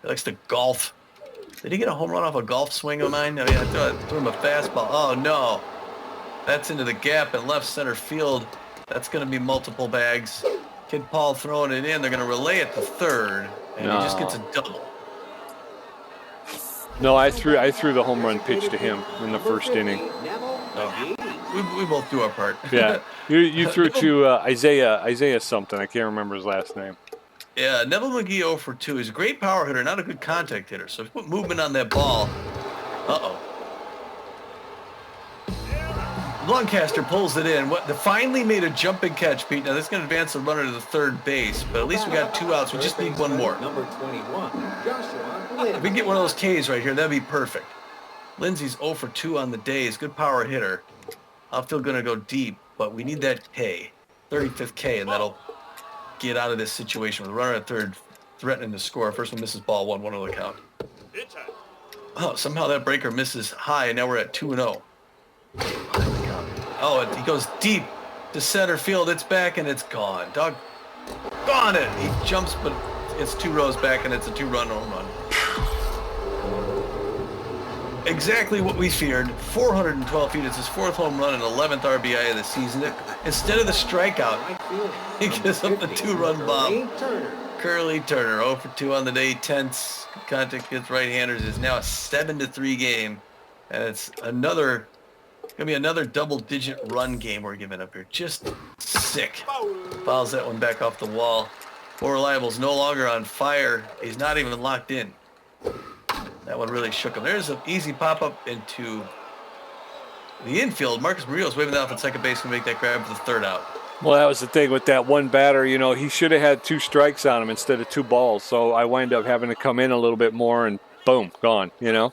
He likes to golf. Did he get a home run off a golf swing of mine? I mean, I threw him a fastball. Oh, no. That's into the gap in left center field. That's going to be multiple bags. Kid Paul throwing it in. They're going to relay it to third, and he just gets a double. No, I threw the home run pitch to him in the first inning. Oh, we both do our part. Yeah, you threw to Isaiah something. I can't remember his last name. Yeah, Neville McGee 0 for 2. He's a great power hitter, not a good contact hitter. So put movement on that ball. Uh-oh. Lancaster pulls it in. Finally made a jumping catch, Pete. Now this is going to advance the runner to the third base, but at least we got 2 outs. We just need one more. Number 21, Joshua. If we get one of those Ks right here, that'd be perfect. Lindsey's 0 for 2 on the day. He's a good power hitter. Outfield going to go deep, but we need that K, 35th K, and that'll get out of this situation with the runner at third threatening to score. First one misses ball 1 on the count. Oh, somehow that breaker misses high, and now we're at 2-0. Oh, he goes deep to center field. It's back, and it's gone. Gone it. He jumps, but it's 2 rows back, and it's a 2-run home run. Exactly what we feared. 412 feet. It's his 4th home run and 11th RBI of the season. Instead of the strikeout, he gives up the 2-run bomb. Curly Turner, 0 for 2 on the day. Tense contact against right-handers. Is now a 7-3 game, and it's gonna be another double-digit run game we're giving up here. Just sick. Fouls that one back off the wall. More Reliable's no longer on fire. He's not even locked in. That one really shook him. There's an easy pop-up into the infield. Marcus Murillo's waving that off at second base to make that grab for the 3rd out. Well, that was the thing with that one batter. You know, he should have had 2 strikes on him instead of 2 balls. So I wind up having to come in a little bit more, and boom, gone, you know?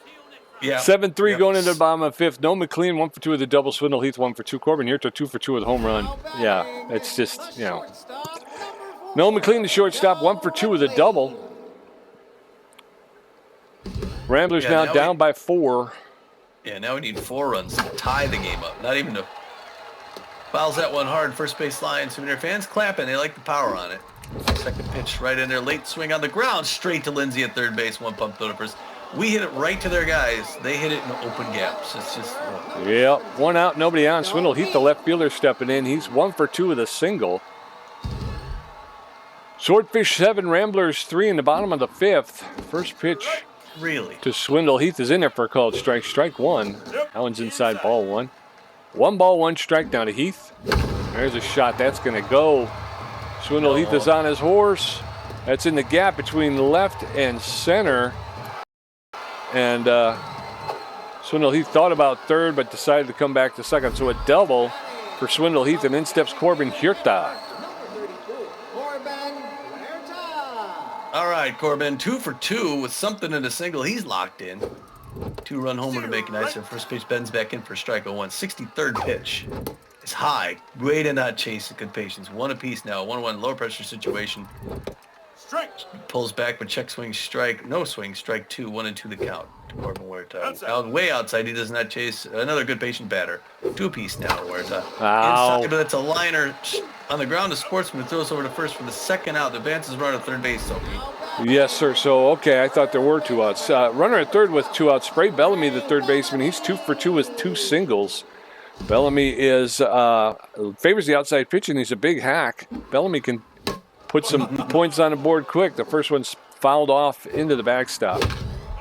Yeah. 7-3 going into the bottom of 5th. No McLean, 1 for 2 with a double. Swindle Heath, 1 for 2. Corbin Hurta, 2 for 2 with a home run. Yeah, it's just, you know. No McLean, the shortstop, 1 for 2 with a double. Ramblers now down by 4. Yeah, now we need 4 runs to tie the game up. Not even to fouls that one hard. First base line. Souvenir fans clapping. They like the power on it. Second pitch right in there. Late swing on the ground. Straight to Lindsey at third base. 1 pump to first. We hit it right to their guys. They hit it in open gaps. It's just... Yeah, 1 out, nobody on. Swindle Heath, the left fielder, stepping in. He's 1 for 2 with a single. Swordfish 7, Ramblers 3 in the bottom of the 5th. First pitch really to Swindle Heath is in there for a called strike. Strike 1. That one's inside ball 1. 1 ball, 1 strike down to Heath. There's a shot. That's going to go Swindle Heath is on his horse. That's in the gap between left and center. And Swindle Heath thought about third, but decided to come back to second. So a double for Swindle Heath, and in steps Corbin Hirta. All right, Corbin, 2 for 2 with something in a single. He's locked in. 2-run homer to make it nice. And first pitch bends back in for strike 0-1. 63rd pitch is high. Way to not chase it. Good patience. 1 apiece now. 1-1 low pressure situation. Strike. Pulls back with check swing strike. No swing. Strike 2. 1-2 the count to Corbin Huerta. Out way outside. He does not chase. Another good patient batter. 2 apiece now to Huerta. Inside, but that's a liner on the ground. The Sportsman throws over to first for the second out. The advances runner at third base. Sophie. Yes, sir. So, okay, I thought there were 2 outs. Runner at third with 2 outs. Spray Bellamy, the third baseman. He's 2 for 2 with 2 singles. Bellamy is favors the outside pitch, and he's a big hack. Bellamy can put some points on the board quick. The first one's fouled off into the backstop.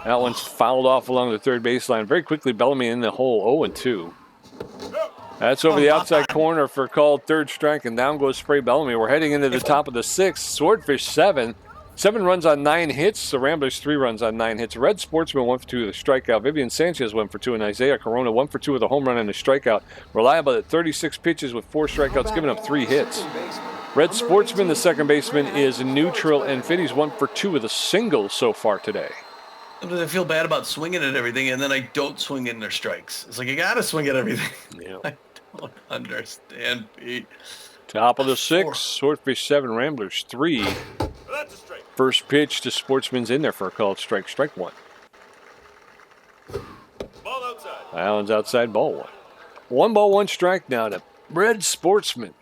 That one's fouled off along the third baseline. Very quickly, Bellamy in the hole, 0-2. That's over the outside corner for called third strike, and down goes Spray Bellamy. We're heading into the top of the 6th. Swordfish 7. 7 runs on 9 hits. The Ramblers 3 runs on 9 hits. Red Sportsman 1 for 2 with a strikeout. Vivian Sanchez 1 for 2, and Isaiah Corona 1 for 2 with a home run and a strikeout. Reliable at 36 pitches with 4 strikeouts, giving up 3 hits. Red Sportsman, the second baseman, is neutral and fit. He's 1 for 2 with a single so far today. I feel bad about swinging at everything, and then I don't swing in their strikes. It's like you got to swing at everything. Yeah. I don't understand, Pete. Top of the 6th. Swordfish 7, Ramblers 3. That's a strike. First pitch to Sportsman's in there for a called strike. Strike 1. Ball outside. Allen's outside, ball 1. 1 ball, 1 strike now to Red Sportsman.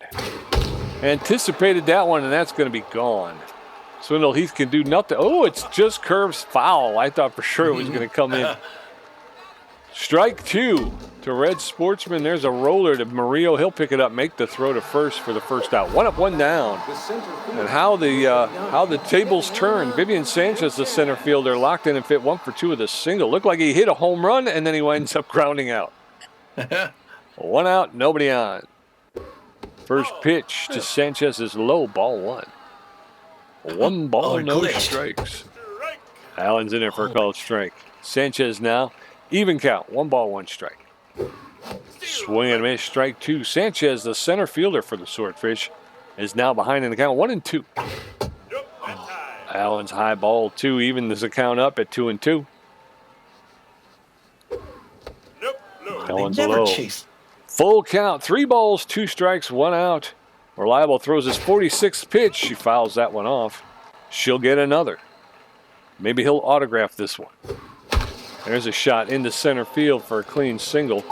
Anticipated that one, and that's going to be gone. Swindle Heath can do nothing. Oh, it's just curves foul. I thought for sure it was going to come in. Strike 2 to Red Sportsman. There's a roller to Murillo. He'll pick it up, make the throw to first for the first out. 1 up, 1 down. And how the tables turn. Vivian Sanchez, the center fielder, locked in and fit 1 for 2 with a single. Looked like he hit a home run, and then he winds up grounding out. 1 out, nobody on. First pitch to Sanchez is low, ball 1. 1 ball, no strikes. Allen's in there for a called strike. Sanchez now, even count, 1 ball, 1 strike. Swing and miss, strike 2. Sanchez, the center fielder for the Swordfish, is now behind in the count, 1-2. Allen's high ball 2, even the count up at 2-2. Allen's low. Full count, 3 balls, 2 strikes, 1 out. Reliable throws his 46th pitch. She fouls that one off. She'll get another. Maybe he'll autograph this one. There's a shot into center field for a clean single.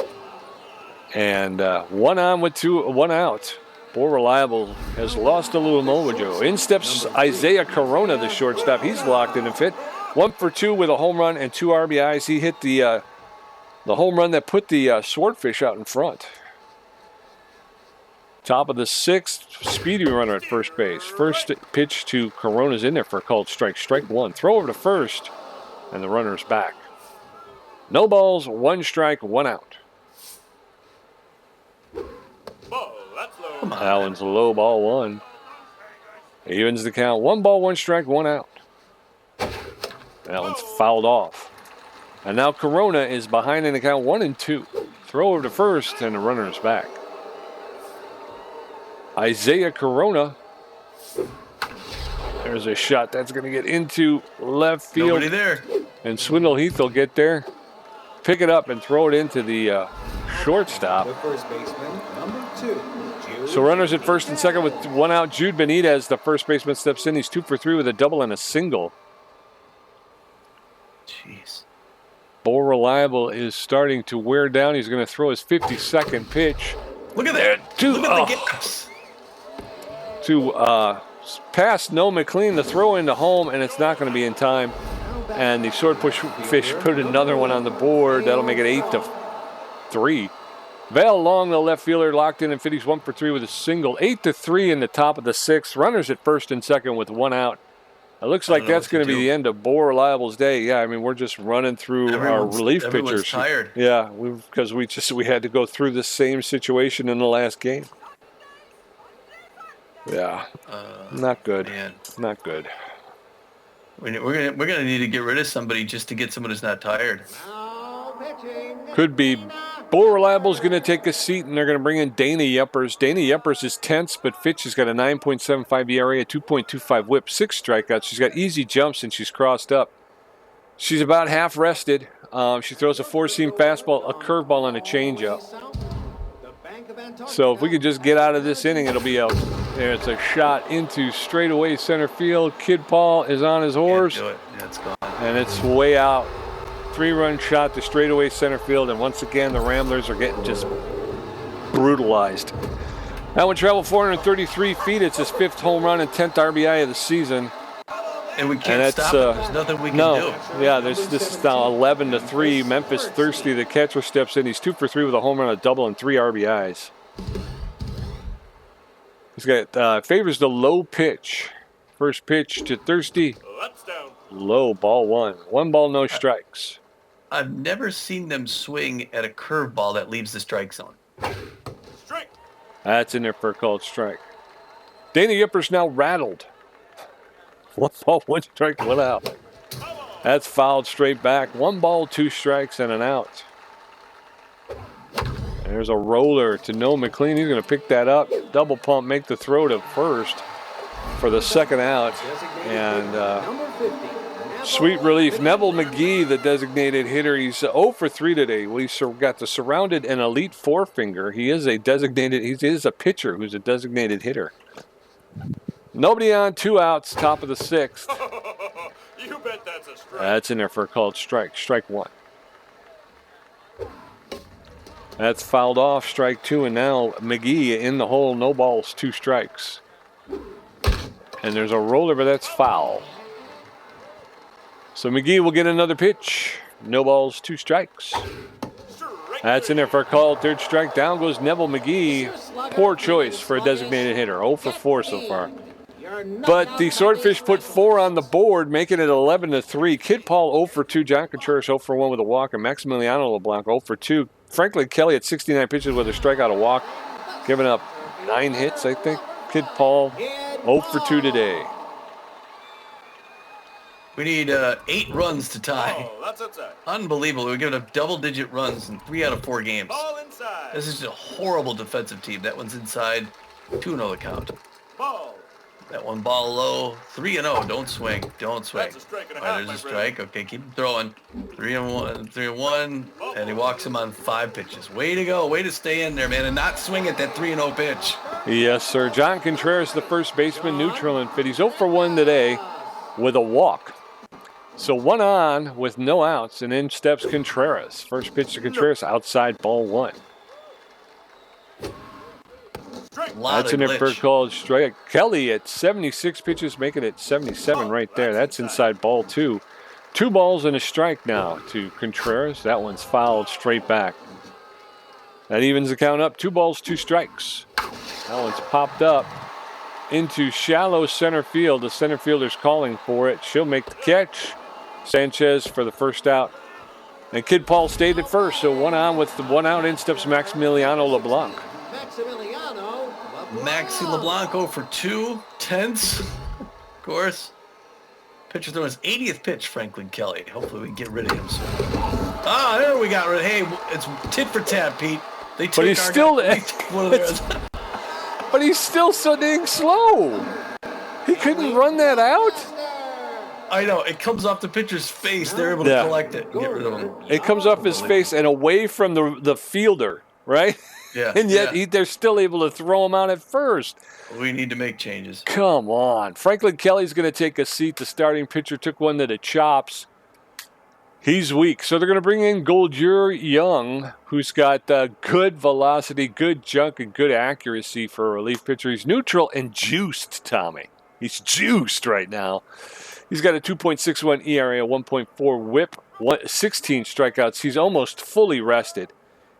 And 1 on with 1 out. Poor Reliable has lost a little mojo. In steps Isaiah Corona, the shortstop. He's locked in and fit. 1 for 2 with a home run and 2 RBIs. He hit the home run that put the Swordfish out in front. Top of the 6th, speedy runner at first base. First pitch to Corona's in there for a called strike. Strike 1. Throw over to first, and the runner's back. No balls, 1 strike, 1 out. Ball, that's low. Allen's low, ball 1. Evens the count. 1 ball, 1 strike, 1 out. Allen's fouled off. And now Corona is behind in the count, 1-2. Throw over to first, and the runner's back. Isaiah Corona. There's a shot that's going to get into left field. Nobody there. And Swindle Heath will get there, pick it up, and throw it into the shortstop. The first baseman, number 2. Jude. So runners at first and second with 1 out. Jude Benitez, the first baseman, steps in. He's 2 for 3 with a double and a single. Jeez. Bo Reliable is starting to wear down. He's going to throw his 52nd pitch. Look at that. Look at the gaps. To pass No McLean, the throw into home, and it's not going to be in time. And the Swordfish put another one on the board. That'll make it 8-3. Val Long, the left fielder, locked in and fit. He's 1 for 3 with a single. 8-3 in the top of the 6th. Runners at first and second with 1 out. It looks like that's going to be the end of Bo Reliable's day. Yeah, I mean, we're just running through our relief pitchers. Tired. Yeah, because we had to go through the same situation in the last game. Yeah. Not good. Man. Not good. We're gonna need to get rid of somebody just to get someone who's not tired. Could be. Bull Reliable's going to take a seat, and they're going to bring in Dana Yepers. Dana Yepers is tense, but Fitch has got a 9.75 ERA, a 2.25 whip, 6 strikeouts. She's got easy jumps, and she's crossed up. She's about half rested. She throws a 4-seam fastball, a curveball, and a changeup. So if we could just get out of this inning, it'll be it's a shot into straightaway center field. Kid Paul is on his horse. Can't do it. Yeah, it's gone. And it's way out. 3-run shot to straightaway center field, and once again the Ramblers are getting just brutalized. That one traveled 433 feet. It's his 5th home run and 10th RBI of the season. And we can't stop it. There's nothing we can do. Yeah, this is now 11-3. Memphis Thirsty, the catcher, steps in. He's 2 for 3 with a home run, a double, and 3 RBIs. He's got favors the low pitch. First pitch to Thirsty. That's down. Low, ball 1. 1 ball, no strikes. I've never seen them swing at a curveball that leaves the strike zone. Strike. That's in there for a called strike. Dana Yipper's now rattled. 1 ball, 1 strike, 1 out. That's fouled straight back. 1 ball, 2 strikes, and an out. There's a roller to Noah McLean. He's going to pick that up. Double pump, make the throw to first for the 2nd out. And sweet relief. Neville McGee, the designated hitter, he's 0 for 3 today. We got the surrounded and elite forefinger. He is a pitcher who's a designated hitter. Nobody on, 2 outs, top of the 6th. You bet that's a strike. That's in there for a called strike. Strike 1. That's fouled off, strike 2, and now McGee in the hole, no balls, 2 strikes. And there's a roller, but that's foul. So McGee will get another pitch. No balls, 2 strikes. That's in there for a call. 3rd strike. Down goes Neville McGee. Poor choice for a designated hitter. 0 for 4 so far. But the Swordfish put 4 on the board, making it 11-3. Kid Paul 0 for 2. John Contreras 0 for 1 with a walk. And Maximiliano LeBlanc 0 for 2. Franklin Kelly at 69 pitches with a strikeout, a walk. Giving up 9 hits, I think. Kid Paul 0 for 2 today. We need 8 runs to tie. Oh, that's outside. Unbelievable. We're giving up double-digit runs in 3 out of 4 games. Ball inside. This is a horrible defensive team. That one's inside. 2-0 the count. Ball. That one ball low. 3-0. Don't swing. Don't swing. That's a strike and a All right, half, there's a my friend. strike. Okay, keep him throwing. 3-1. 3-1. And he walks him on 5 pitches. Way to go. Way to stay in there, man, and not swing at that 3-0 pitch. Yes, sir. John Contreras, the first baseman, neutral and fit. He's 0 for 1 today with a walk. So 1 on with no outs, and in steps Contreras. First pitch to Contreras, outside, ball 1. That's in there for a called strike. Kelly at 76 pitches, making it 77 right there. That's inside, ball 2. 2 balls and a strike now to Contreras. That one's fouled straight back. That evens the count up. 2 balls, 2 strikes. That one's popped up into shallow center field. The center fielder's calling for it. She'll make the catch. Sanchez for the first out. And Kid Paul stayed at first, so 1 on with the 1 out. In steps Maximiliano LeBlanc. Maxi LeBlanc 0 for 2. Tense, of course. Pitcher throwing his 80th pitch, Franklin Kelly. Hopefully we can get rid of him soon. Ah, there we got rid of. Hey, it's tit for tat, Pete. They took But he's still one of theirs. But he's still so dang slow. He couldn't run that out. I know. It comes off the pitcher's face. They're able to collect it and get rid of him. It comes off his face and away from the fielder, right? Yeah. And yet they're still able to throw him out at first. We need to make changes. Come on. Franklin Kelly's going to take a seat. The starting pitcher took one to the chops. He's weak. So they're going to bring in Goldier Young, who's got good velocity, good junk, and good accuracy for a relief pitcher. He's neutral and juiced, Tommy. He's juiced right now. He's got a 2.61 ERA, a 1.4 whip, 16 strikeouts. He's almost fully rested.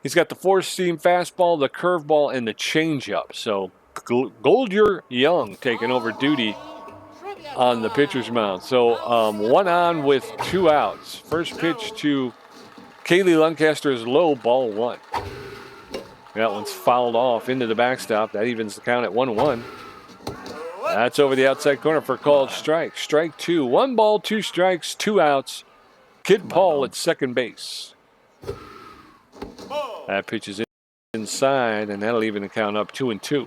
He's got the 4-seam fastball, the curveball, and the changeup. So Goldier Young taking over duty on the pitcher's mound. So 1 on with 2 outs. First pitch to Kaylee Lancaster is low, ball 1. That one's fouled off into the backstop. That evens the count at 1-1. That's over the outside corner for called strike. Strike 2. 1 ball, 2 strikes, 2 outs. Kid Paul at second base. Ball. That pitch is inside, and that'll even count up 2-2.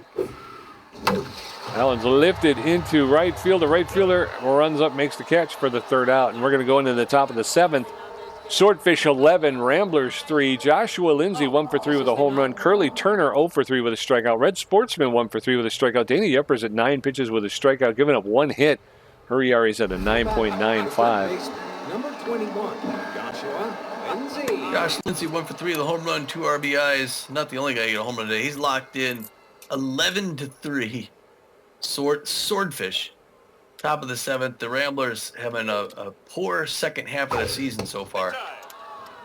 Allen's lifted into right field. The right fielder runs up, makes the catch for the third out, and we're going to go into the top of the 7th. Swordfish 11, Ramblers 3, Joshua Lindsay 1 for 3 with a home run, Curly Turner 0 for 3 with a strikeout, Red Sportsman 1 for 3 with a strikeout, Danny Yuppers at 9 pitches with a strikeout, giving up 1 hit. Her ERA's at a 9.95. Number 21, Joshua Lindsay. Josh Lindsay 1 for 3 with a home run, 2 RBIs. Not the only guy to get a home run today. He's locked in 11-3. Swordfish. Top of the 7th. The Ramblers having a poor second half of the season so far.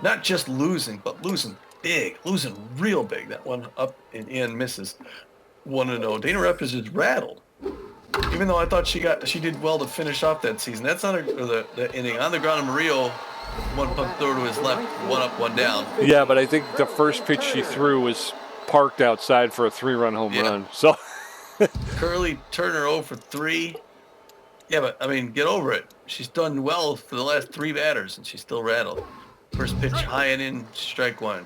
Not just losing, but losing big. Losing real big. That one up and in misses. 1-0. Dana Raptors is rattled. Even though I thought she did well to finish off that season. That's not the inning. On the ground, and Murillo, one pump throw to his left, 1 up, 1 down. Yeah, but I think the first pitch she threw was parked outside for a 3-run home run. So Curly Turner 0 for 3. Yeah, but, I mean, get over it. She's done well for the last 3 batters, and she's still rattled. First pitch, high and in, strike 1.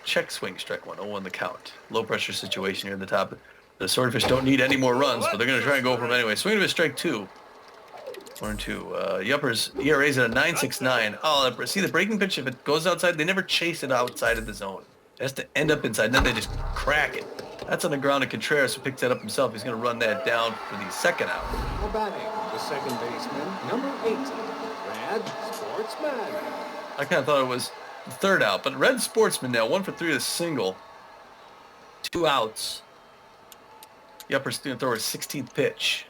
Check swing, strike 1. 0-1 the count. Low pressure situation here at the top. The Swordfish don't need any more runs, but they're going to try and go for them anyway. Swing to a strike 2. 1-2. Yuppers ERA's at a 9.69. Oh, see the breaking pitch, if it goes outside, they never chase it outside of the zone. It has to end up inside, and then they just crack it. That's on the ground, and Contreras, who picks that up himself, he's going to run that down for the second out. For batting, the second baseman, number 18, Red Sportsman. I kind of thought it was the third out, but Red Sportsman now, 1 for 3 with a single. 2 outs. Yuppers going to throw her 16th pitch.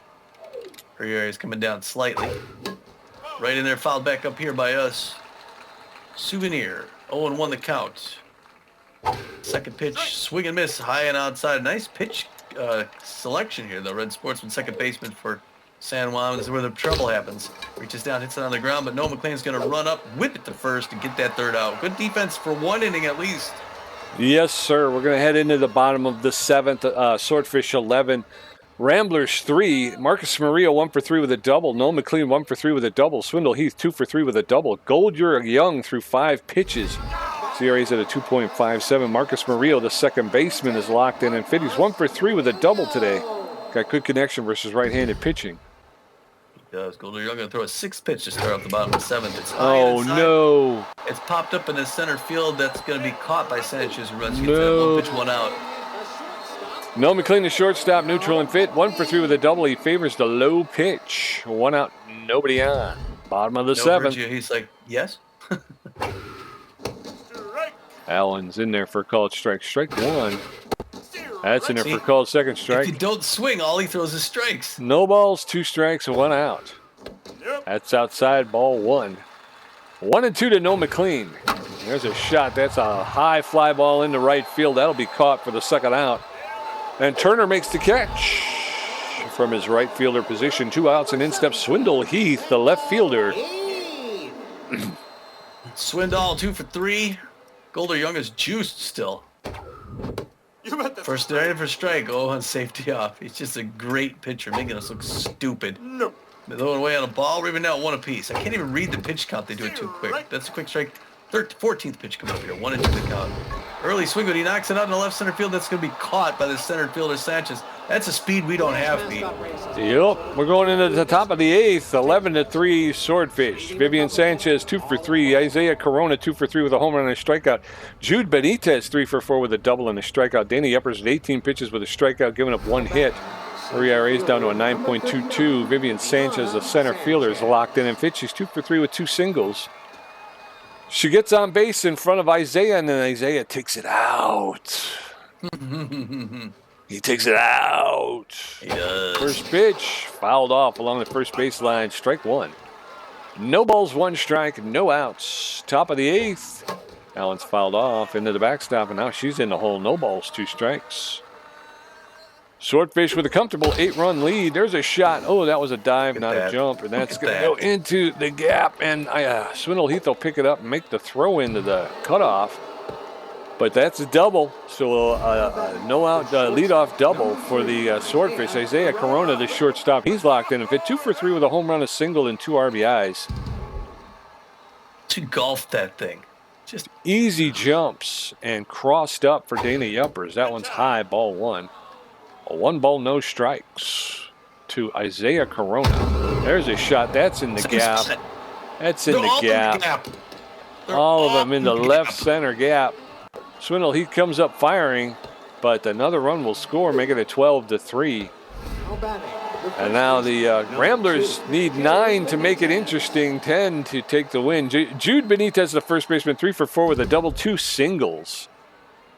Her ERA is coming down slightly. Right in there, fouled back up here by us. Souvenir, 0-1 the count. Second pitch, swing and miss, high and outside. Nice pitch selection here, though. Red Sportsman, second baseman for San Juan. This is where the trouble happens. Reaches down, hits it on the ground, but Noah McLean's going to run up, whip it to first, and get that third out. Good defense for 1 inning at least. yes, sir. We're going to head into the bottom of the 7th. Swordfish 11, Ramblers 3. Marcus Maria 1 for 3 with a double. Noah McLean 1 for 3 with a double. Swindle Heath 2 for 3 with a double. Goldyer Young through 5 pitches. ERA's at a 2.57. Marcus Murillo, the second baseman, is locked in. And Fitty's 1 for 3 with a double today. Got good connection versus right-handed pitching. He does. Goldyer Young going to throw a 6th pitch to start off the bottom of the 7th. It's high Oh, inside. no. It's popped up in the center field. That's going to be caught by Sanchez, who runs. Gets that 1 pitch, 1 out. Noah McLean, the shortstop, neutral and fit. 1 for 3 with a double. He favors the low pitch. 1 out, nobody on. Bottom of the 7th. He's like, yes? Strike. Allen's in there for a called strike. Strike 1. That's in there See, for a called second If you strike. don't swing, all he throws is strikes. No balls, 2 strikes, 1 out. Yep. That's outside, ball 1. 1-2 to Noah McLean. There's a shot. That's a high fly ball into right field. That'll be caught for the second out. And Turner makes the catch from his right fielder position. 2 outs, and in steps Swindle Heath, the left fielder. Swindoll 2 for 3. Goldyer Young is juiced still. You bet that's First a strike. ready for strike. Oh, and safety off. He's just a great pitcher, making us look stupid. No. They're throwing away on a ball. We're even now 1 apiece. I can't even read the pitch count. They do it too quick. That's a quick strike. 14th pitch coming up here. 1-2 the count. Early swing, but he knocks it out in the left center field. That's going to be caught by the center fielder Sanchez. That's a speed we don't have, Pete. Yep, we're going into the top of the 8th. 11-3 Swordfish. Vivian Sanchez 2 for 3. Isaiah Corona 2 for 3 with a home run and a strikeout. Jude Benitez 3 for 4 with a double and a strikeout. Danny Yuppers at 18 pitches with a strikeout, giving up 1 hit. Her ERA is down to a 9.22. Vivian Sanchez, the center fielder, is locked in and fit. She's 2 for 3 with 2 singles. She gets on base in front of Isaiah, and then Isaiah takes it out. He takes it out. He does. First pitch, fouled off along the first baseline. Strike 1. No balls, 1 strike, no outs. Top of the 8th. Allen's fouled off into the backstop, and now she's in the hole. No balls, 2 strikes. Swordfish with a comfortable 8-run lead. There's a shot. Oh, that was a dive, not a jump. And that's going to go into the gap. And Swindle Heath will pick it up and make the throw into the cutoff. But that's a double, so no out leadoff double for the Swordfish. Isaiah Corona, the shortstop, he's locked in and fit 2 for 3 with a home run, a single, and 2 RBIs. She golfed that thing. Just easy jumps and crossed up for Dana Yuppers. That one's high, ball 1. A 1-ball, no strikes to Isaiah Corona. There's a shot. That's in the gap. That's in the gap. All of them in the left center gap. Swindle, he comes up firing, but another run will score, making it 12-3. And now the Ramblers need 9 to make it interesting, 10 to take the win. Jude Benitez, the first baseman, 3 for 4 with a double, 2 singles.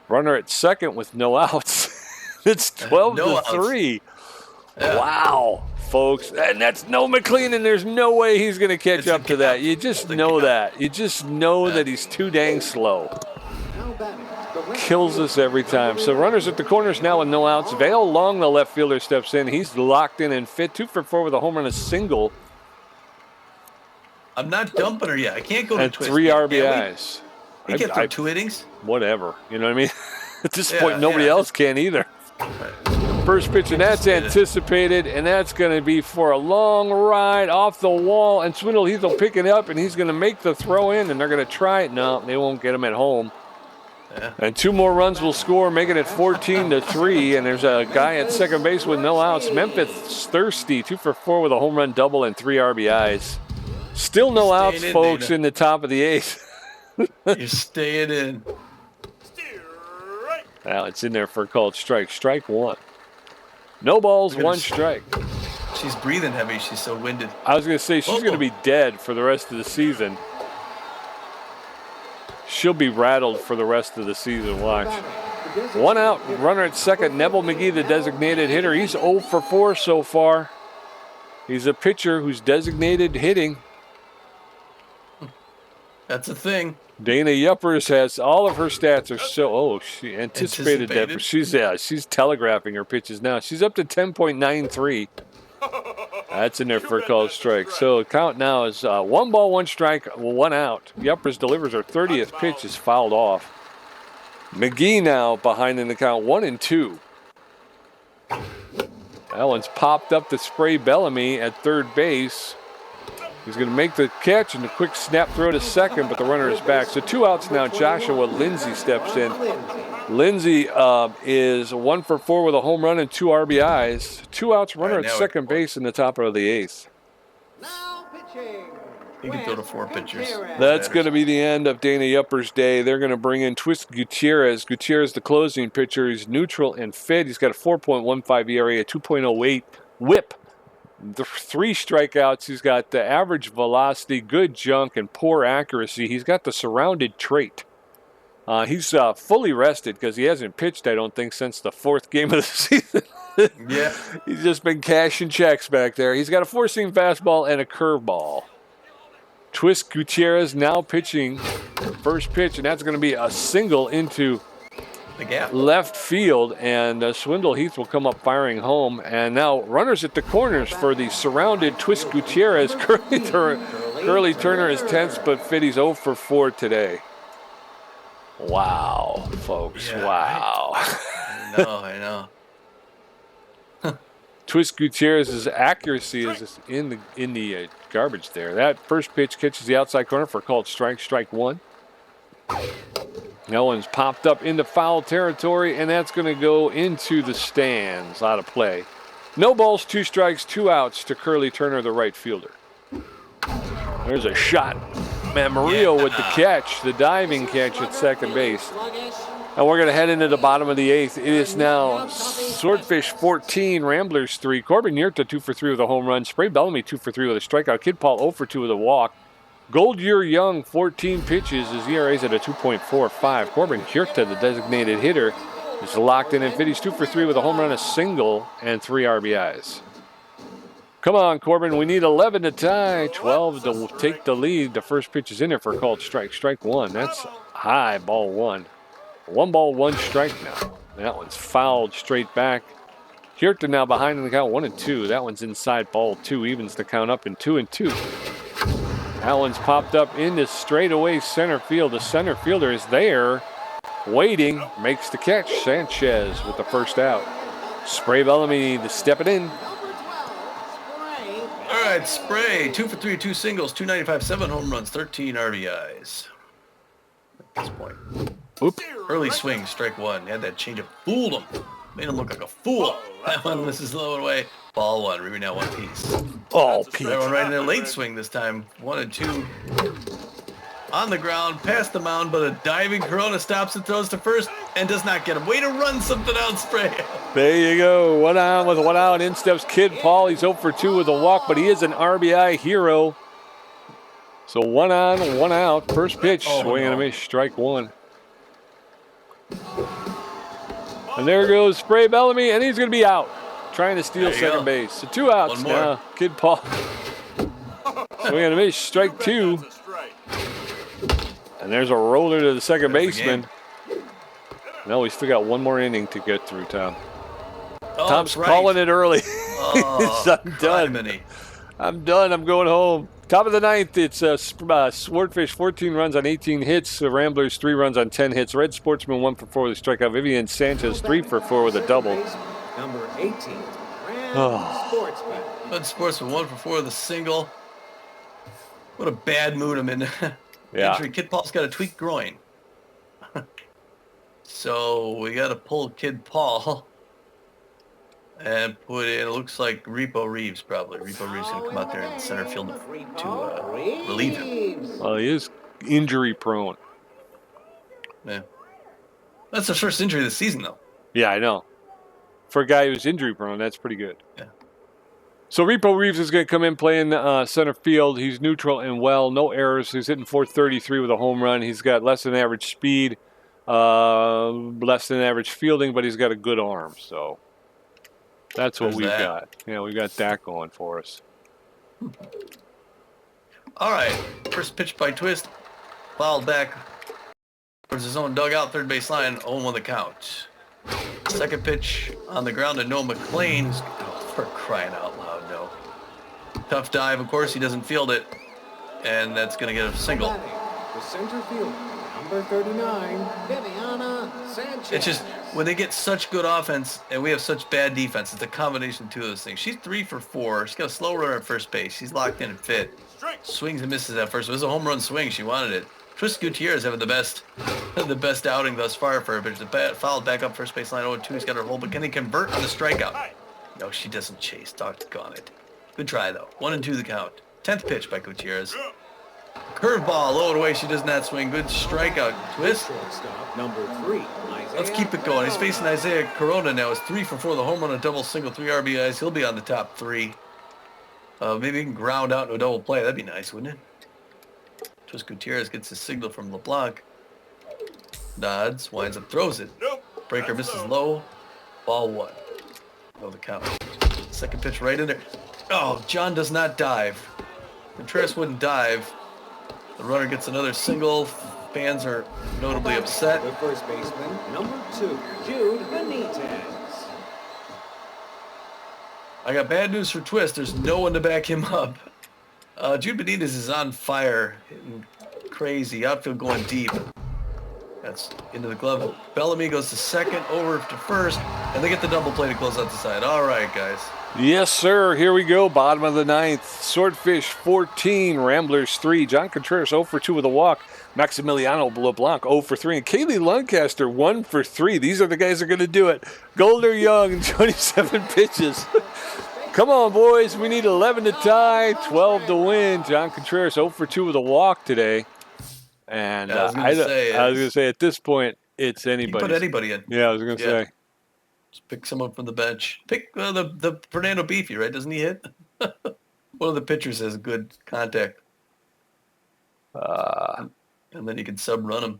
Runner at second with no outs. It's 12-3. Yeah. Wow, folks. And that's no McLean, and there's no way he's going to catch up to that. You just know that. You just know that he's too dang slow. Kills us every time. So runners at the corners now with no outs. Vale Long, the left fielder, steps in. He's locked in and fit. 2 for 4 with a home run, a single. I'm not dumping her yet. I can't go to twist. 3 RBIs. We get through 2 innings? Whatever. You know what I mean? At this point, nobody else can either. First pitch, and that's anticipated, and that's going to be for a long ride off the wall. And Swindle Heath will pick it up, and he's going to make the throw in, and they're going to try it. No, they won't get him at home. Yeah. And 2 more runs will score, making it 14-3. And there's a guy at second base with no outs. Memphis Thirsty, 2 for 4 with a home run double and 3 RBIs. Still no outs, folks, in the top of the 8th. You're staying in. Now it's in there for a called strike. Strike 1. No balls, 1 strike. She's breathing heavy. She's so winded. I was going to say she's going to be dead for the rest of the season. She'll be rattled for the rest of the season. Watch. 1 out. Runner at second. Neville McGee, the designated hitter. He's 0 for 4 so far. He's a pitcher who's designated hitting. That's a thing. Dana Yuppers has all of her stats are so. Oh, she anticipated that. But she's telegraphing her pitches now. She's up to 10.93. That's in there for a called strike. So the count now is 1 ball, 1 strike, 1 out. Yuppers delivers her 30th pitch, is fouled off. McGee now behind in the count, 1-2. That one's popped up to Spray Bellamy at third base. He's going to make the catch and a quick snap throw to second, but the runner is back. So 2 outs now. Joshua Lindsay steps in. Lindsay is 1 for 4 with a home run and 2 RBIs. 2 outs, runner at second base in the top of the 8th. He can throw to 4 pitchers. That's going to be the end of Dana Yuppers' day. They're going to bring in Twist Gutierrez. Gutierrez, the closing pitcher. He's neutral and fit. He's got a 4.15 ERA, a 2.08 whip. The 3 strikeouts. He's got the average velocity, good junk, and poor accuracy. He's got the surrounded trait. He's fully rested because he hasn't pitched, I don't think, since the 4th game of the season. Yeah. He's just been cashing checks back there. He's got a 4-seam fastball and a curveball. Twist Gutierrez now pitching first pitch, and that's going to be a single into the gap. Left field, and Swindle Heath will come up firing home. And now runners at the corners for the surrounded Twist Gutierrez. Curly Turner is tense, but Fitty's 0 for 4 today. Wow, folks, wow. I know. Twist Gutierrez's accuracy is in the garbage there. That first pitch catches the outside corner for a called strike, strike 1. That one's popped up into foul territory, and that's going to go into the stands. Out of play. No balls, 2 strikes, 2 outs to Curly Turner, the right fielder. There's a shot. Man, Murillo with the catch, the diving catch at second base. And we're going to head into the bottom of the 8th. It is now Swordfish 14, Ramblers 3. Corbin Yurta 2 for 3 with a home run. Spray Bellamy 2 for 3 with a strikeout. Kid Paul 0 for 2 with a walk. Goldyear Young, 14 pitches. His ERA's at a 2.45. Corbin Yurta, the designated hitter, is locked in and fit. He's 2 for 3 with a home run, a single, and 3 RBIs. Come on, Corbin. We need 11 to tie, 12 to take the lead. The first pitch is in there for a called strike. Strike 1. That's high, ball 1. 1 ball, 1 strike now. That one's fouled straight back. Hirta now behind in the count, 1-2. That one's inside, ball 2. Evens the count up in 2-2. That one's popped up into straightaway center field. The center fielder is there. waiting, makes the catch. Sanchez with the first out. Spray Bellamy to step it in. All right, Spray, 2 for 3, 2 singles, 295, 7 home runs, 13 RBIs. At this point. Oop. Early swing, strike one. Had that change up, fooled him. Made him look like a fool. That one misses low and away. Ball one, Ruby now one piece. Oh, Pete. That one right in their late swing this time. 1 and 2. On the ground, past the mound, but a diving Corona stops and throws to first and does not get him. Way to run something out, Spray. There you go. One on with 1 out. In steps Kid Paul. He's 0 for 2 with a walk, but he is an RBI hero. So 1 on, 1 out. First pitch, swing and a miss, strike one. And there goes Spray Bellamy, and he's going to be out. Trying to steal second base. So 2 outs now. Kid Paul. Swing and a miss, strike two. And there's a roller to the second baseman. No, we still got 1 more inning to get through, Tom. Oh, Tom's calling it early. I'm done. Criminy. I'm done. I'm going home. Top of the 9th, it's Swordfish, 14 runs on 18 hits. The Ramblers, 3 runs on 10 hits. Red Sportsman, 1 for 4 with a strikeout. Vivian Sanchez, 3 for 4 with a double. Number 18, Red Sportsman. Red Sportsman, 1 for 4 with a single. What a bad mood I'm in. Yeah. Injury. Kid Paul's got a tweaked groin. So we got to pull Kid Paul and put in, it looks like Repo Reeves probably. Repo Reeves going to come out there in center field to relieve him. Well, he is injury prone. Yeah. That's the first injury of the season, though. Yeah, I know. For a guy who's injury prone, that's pretty good. Yeah. So Repo Reeves is going to come in playing center field. He's neutral and well, no errors. He's hitting .433 with a home run. He's got less than average speed, less than average fielding, but he's got a good arm. So that's what we've got. Yeah, we got that going for us. All right. First pitch by Twist. Fouled back towards his own dugout, third base line, 0-1 the count. Second pitch on the ground to Noah McLean. Oh, for crying out loud, no. Tough dive, of course, he doesn't field it. And that's going to get a single. The center field, number 39, Viviana Sanchez. It's just, when they get such good offense and we have such bad defense, it's a combination of two of those things. She's 3 for 4. She's got a slow runner at first base. She's locked in and fit. Swings and misses at first. It was a home run swing. She wanted it. Tris Gutierrez having the best outing thus far for her, but the fouled back up first base line 0-2. He's got her hold, but can he convert on the strikeout? No, she doesn't chase. Doggone it. Good try, though. 1-2 the count. 10th pitch by Gutierrez. Curveball, low and away. She does not swing. Good strikeout. Twist. Shortstop, number 3. Let's keep it going. He's facing Isaiah Corona now. It's 3 for 4. The home run, a double, single, 3 RBIs. He'll be on the top 3. Maybe he can ground out into a double play. That'd be nice, wouldn't it? Twist Gutierrez gets a signal from LeBlanc. Nods, winds up, throws it. Breaker misses low. Ball 1. Oh, the count. Second pitch right in there. Oh, John does not dive. Contreras wouldn't dive. The runner gets another single. Fans are notably upset. The first baseman, number 2, Jude Benitez. I got bad news for Twist. There's no one to back him up. Jude Benitez is on fire, hitting crazy. Outfield going deep. That's into the glove. Bellamy goes to second, over to first, and they get the double play to close out the side. All right, guys. Yes, sir. Here we go. Bottom of the 9th. Swordfish 14, Ramblers 3. John Contreras 0 for 2 with a walk. Maximiliano LeBlanc 0 for 3. And Kaylee Lancaster 1 for 3. These are the guys that are going to do it. Golder Young, 27 pitches. Come on, boys. We need 11 to tie, 12 to win. John Contreras 0 for 2 with a walk today. And I was going to say, at this point, it's anybody. Put anybody in. Yeah, I was going to say. Just pick someone from the bench. Pick the Fernando Beefy, right? Doesn't he hit? One of the pitchers has good contact. And then you can sub-run him.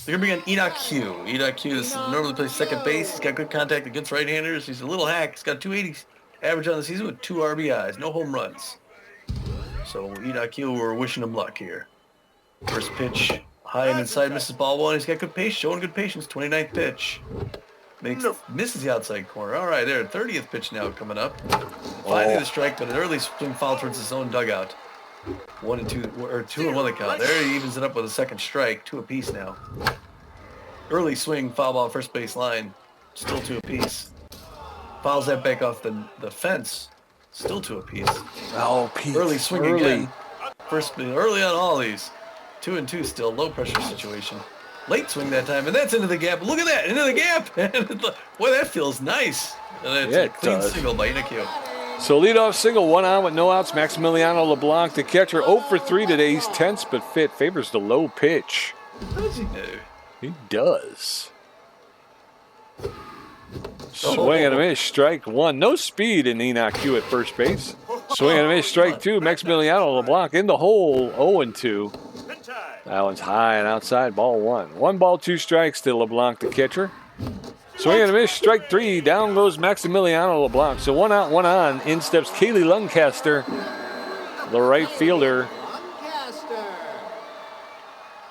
They're going to bring in Enoch Q. Enoch Q normally plays second base. He's got good contact against right-handers. He's a little hack. He's got 280 average on the season with 2 RBIs. No home runs. So Enoch Q, we're wishing him luck here. First pitch, high and inside, misses ball 1. He's got good patience, showing good patience. 29th pitch. Misses the outside corner. All right, there. 30th pitch now coming up. Finally the strike, but an early swing foul towards his own dugout. 1 and 2, or 2 and 1 the count. There he evens it up with a second strike, 2 apiece now. Early swing, foul ball, first base line, still 2 apiece. Fouls that back off the fence, still 2 apiece. Oh, Pete. Early swing again. First, early on all these. 2 and 2 still, low pressure situation. Late swing that time, and that's into the gap. Look at that, into the gap. Boy, that feels nice. And it's a clean single by Inoue. So leadoff single, 1 out with no outs. Maximiliano LeBlanc, the catcher, 0 for 3 today. He's tense but fit. Favors the low pitch. What does he do? He does. Swing and a miss, strike 1. No speed in Inoue at first base. Swing and a miss, strike 2. Maximiliano LeBlanc in the hole, 0 and 2. That one's high and outside, ball 1. 1 ball, 2 strikes to LeBlanc, the catcher. Swing and a miss, strike 3. Down goes Maximiliano LeBlanc. So 1 out, 1 on. In steps Kaylee Lancaster, the right fielder.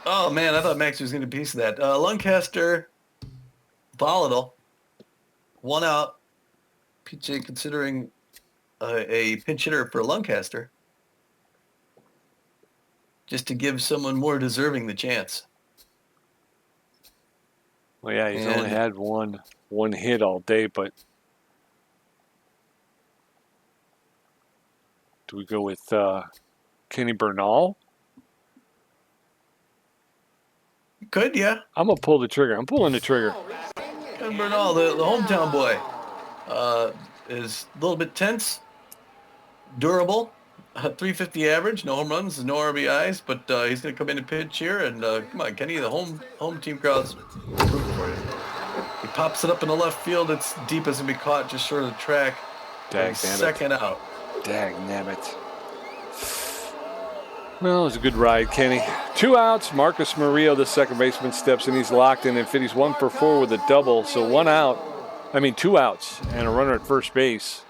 Oh, man, I thought Max was going to piece of that. Lancaster, volatile. 1 out. PJ considering a pinch hitter for Lancaster. Just to give someone more deserving the chance. Well, yeah, he's only had one hit all day, but do we go with Kenny Bernal? Could, yeah. I'm going to pull the trigger. I'm pulling the trigger. Kenny Bernal, the hometown boy, is a little bit tense, durable. 350 average, no home runs, no RBIs, but he's going to come in and pitch here. And come on, Kenny, the home team crowd's rooting for you. He pops it up in the left field. It's deep as it can be caught just short of the track. Dag second out. Dag nabbit. Well, it was a good ride, Kenny. 2 outs. Marcus Murillo, the second baseman, steps in. He's locked in and fit. He's 1 for 4 with a double. So 2 outs and a runner at first base.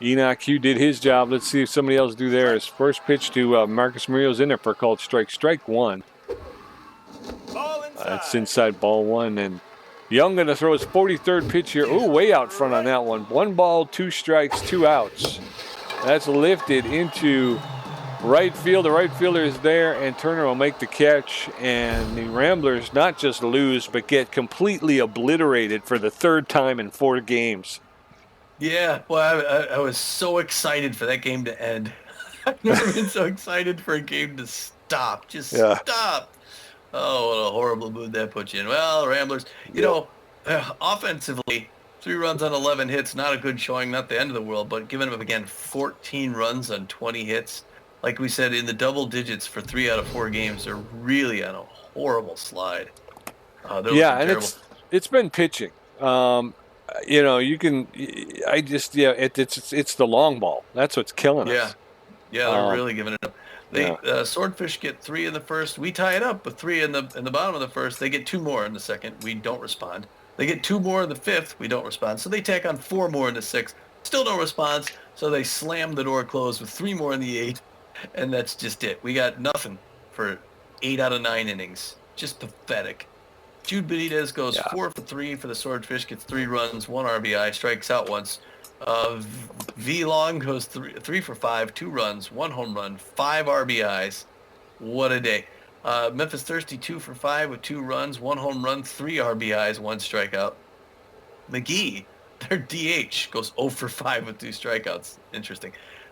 Inoue did his job. Let's see if somebody else do theirs. First pitch to Marcus Murillo's in there for a called strike. Strike 1. That's inside, ball 1. And Young going to throw his 43rd pitch here. Ooh, way out front on that one. 1 ball, 2 strikes, 2 outs. That's lifted into right field. The right fielder is there, and Turner will make the catch. And the Ramblers not just lose, but get completely obliterated for the 3rd time in 4 games. Yeah, well, I was so excited for that game to end. I've never been so excited for a game to stop. Just stop. Oh, what a horrible mood that puts you in. Well, Ramblers, offensively, 3 runs on 11 hits, not a good showing, not the end of the world, but giving up, again, 14 runs on 20 hits. Like we said, in the double digits for 3 out of 4 games, they're really on a horrible slide. And it's been pitching. It's the long ball. That's what's killing us. Yeah, they're really giving it up. Swordfish get 3 in the first. We tie it up with 3 in the bottom of the first. They get 2 more in the second. We don't respond. They get 2 more in the 5th. We don't respond. So they tack on 4 more in the 6th. Still no response. So they slam the door closed with 3 more in the 8th. And that's just it. We got nothing for 8 out of 9 innings. Just pathetic. Jude Benitez goes 4 for 3 for the Swordfish, gets 3 runs, 1 RBI, strikes out once. V Long goes 3 for 5, 2 runs, 1 home run, 5 RBIs. What a day. Memphis Thirsty 2 for 5 with 2 runs, 1 home run, 3 RBIs, 1 strikeout. McGee, their DH, goes 0 for 5 with 2 strikeouts. Interesting.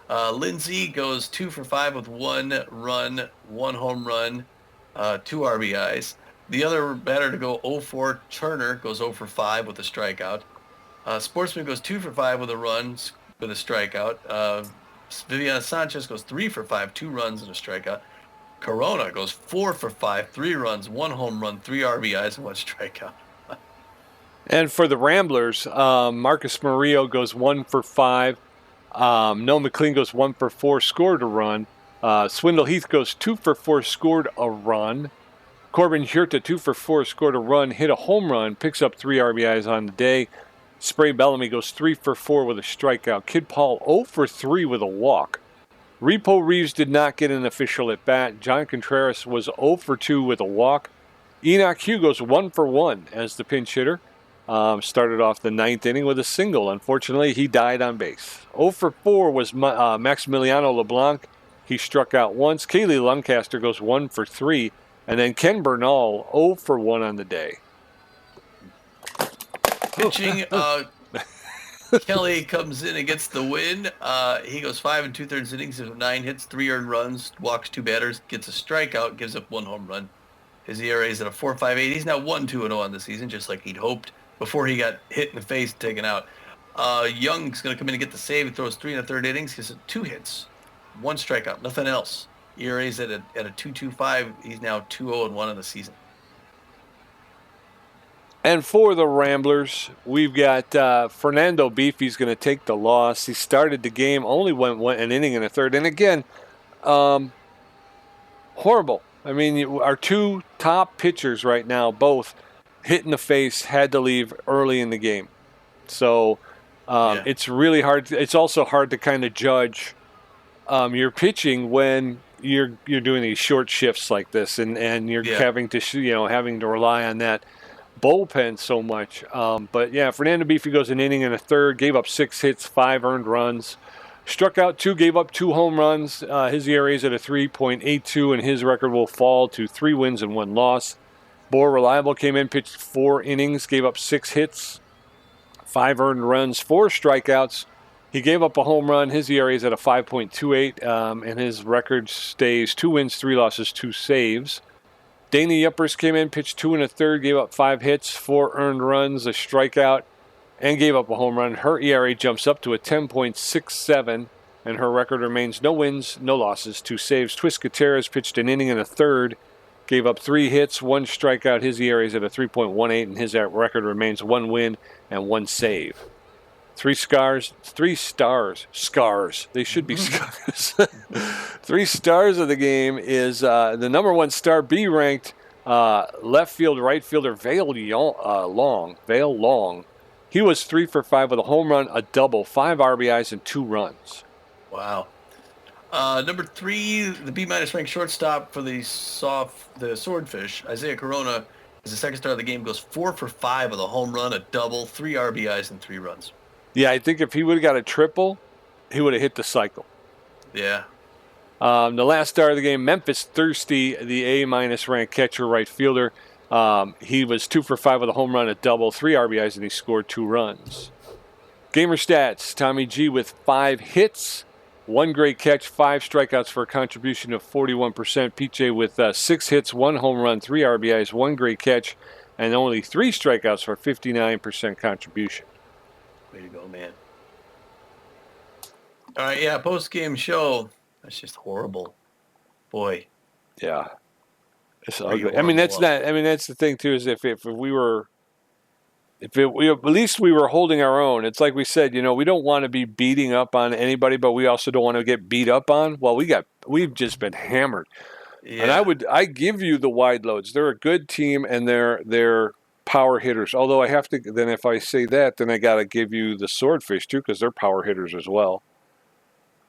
Lindsay goes 2 for 5 with 1 run, 1 home run, 2 RBIs. The other batter to go 0-4, Turner, goes 0 for 5 with a strikeout. Sportsman goes 2 for 5 with a run, with a strikeout. Viviana Sanchez goes 3 for 5, 2 runs and a strikeout. Corona goes 4 for 5, 3 runs, 1 home run, 3 RBIs, and 1 strikeout. And for the Ramblers, Marcus Murillo goes 1 for 5. Noah McLean goes 1 for 4, scored a run. Swindle Heath goes 2 for 4, scored a run. Corbin Huerta, 2 for 4, scored a run, hit a home run, picks up 3 RBIs on the day. Spray Bellamy goes 3 for 4 with a strikeout. Kid Paul 0 for 3 with a walk. Repo Reeves did not get an official at bat. John Contreras was 0 for 2 with a walk. Inoue goes 1 for 1 as the pinch hitter. Started off the ninth inning with a single. Unfortunately, he died on base. 0 for 4 was Maximiliano LeBlanc. He struck out once. Kaylee Lancaster goes 1 for 3. And then Ken Bernal, 0 for 1 on the day. Pitching, Kelly comes in and gets the win. He goes 5 2/3 innings, 9 hits, 3 earned runs, walks 2 batters, gets a strikeout, gives up 1 home run. His ERA is at a 4.58. He's now 1-2-0 on the season, just like he'd hoped before he got hit in the face and taken out. Young's going to come in and get the save. He throws 3 1/3 innings, gets 2 hits, 1 strikeout, nothing else. ERA is at a 2.25. He's now 2-0-1 on the season. And for the Ramblers, we've got Fernando Beefy's going to take the loss. He started the game, only went an inning and a third. And again, horrible. I mean, our 2 top pitchers right now, both hit in the face, had to leave early in the game. So it's really hard. It's also hard to kind of judge your pitching when you're doing these short shifts like this, and you're having to rely on that bullpen so much. But yeah, Fernando Beefy goes an inning and a third, gave up 6 hits, 5 earned runs, struck out 2, gave up 2 home runs. His ERA is at a 3.82, and his record will fall to 3 wins and 1 loss. Bore Reliable came in, pitched 4 innings, gave up 6 hits, 5 earned runs, 4 strikeouts. He gave up a home run. His ERA is at a 5.28, and his record stays 2 wins, 3 losses, 2 saves. Danny Yuppers came in, pitched 2 1/3, gave up 5 hits, 4 earned runs, a strikeout, and gave up a home run. Her ERA jumps up to a 10.67, and her record remains no wins, no losses, 2 saves. Twist Gutierrez pitched an inning and a third, gave up 3 hits, 1 strikeout. His ERA is at a 3.18, and his record remains 1 win and 1 save. 3 stars. They should be scars. 3 stars of the game is the number 1 star, B-ranked left field, right fielder Vale Long. He was 3 for 5 with a home run, a double, 5 RBIs, and 2 runs. Wow. Number 3, the B- ranked shortstop for the Swordfish, Isaiah Corona, is the second star of the game, goes 4 for 5 with a home run, a double, 3 RBIs, and 3 runs. Yeah, I think if he would have got a triple, he would have hit the cycle. Yeah. The last star of the game, Memphis Thirsty, the A- ranked catcher, right fielder. He was 2 for 5 with a home run, a double, 3 RBIs, and he scored 2 runs. Gamer stats, Tommy G with 5 hits, 1 great catch, 5 strikeouts for a contribution of 41%. PJ with 6 hits, 1 home run, 3 RBIs, 1 great catch, and only 3 strikeouts for 59% contribution. Way to go, man. All right, yeah, post-game show. That's just horrible. Boy. Yeah. It's ugly. I mean, that's the thing, too, is if at least we were holding our own. It's like we said, we don't want to be beating up on anybody, but we also don't want to get beat up on. Well, we've just been hammered. Yeah. And I give you the wide loads. They're a good team, and they're power hitters. Although I have to, then if I say that, then I got to give you the Swordfish too, because they're power hitters as well.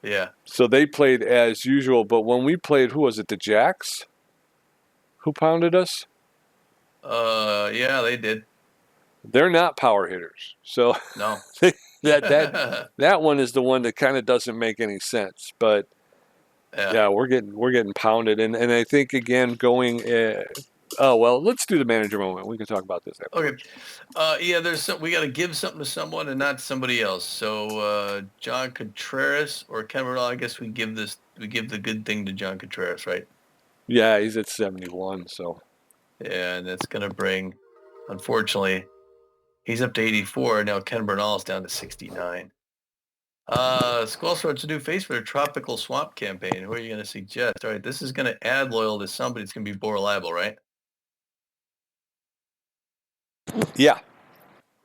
Yeah. So they played as usual, but when we played, who was it? The Jacks? Who pounded us? Yeah, they did. They're not power hitters. So no. that one is the one that kind of doesn't make any sense. But yeah, we're getting pounded, and I think again going. Let's do the manager moment. We can talk about this after. Okay. We got to give something to someone and not somebody else. So John Contreras or Ken Bernal, I guess we give the good thing to John Contreras, right? Yeah, he's at 71. So. Yeah, and that's gonna bring, unfortunately, he's up to 84 now. Ken Bernal's down to 69. Squall wants a new face for their Tropical Swamp campaign. Who are you going to suggest? All right, this is going to add loyal to somebody. It's going to be Bore Reliable, right? Yeah.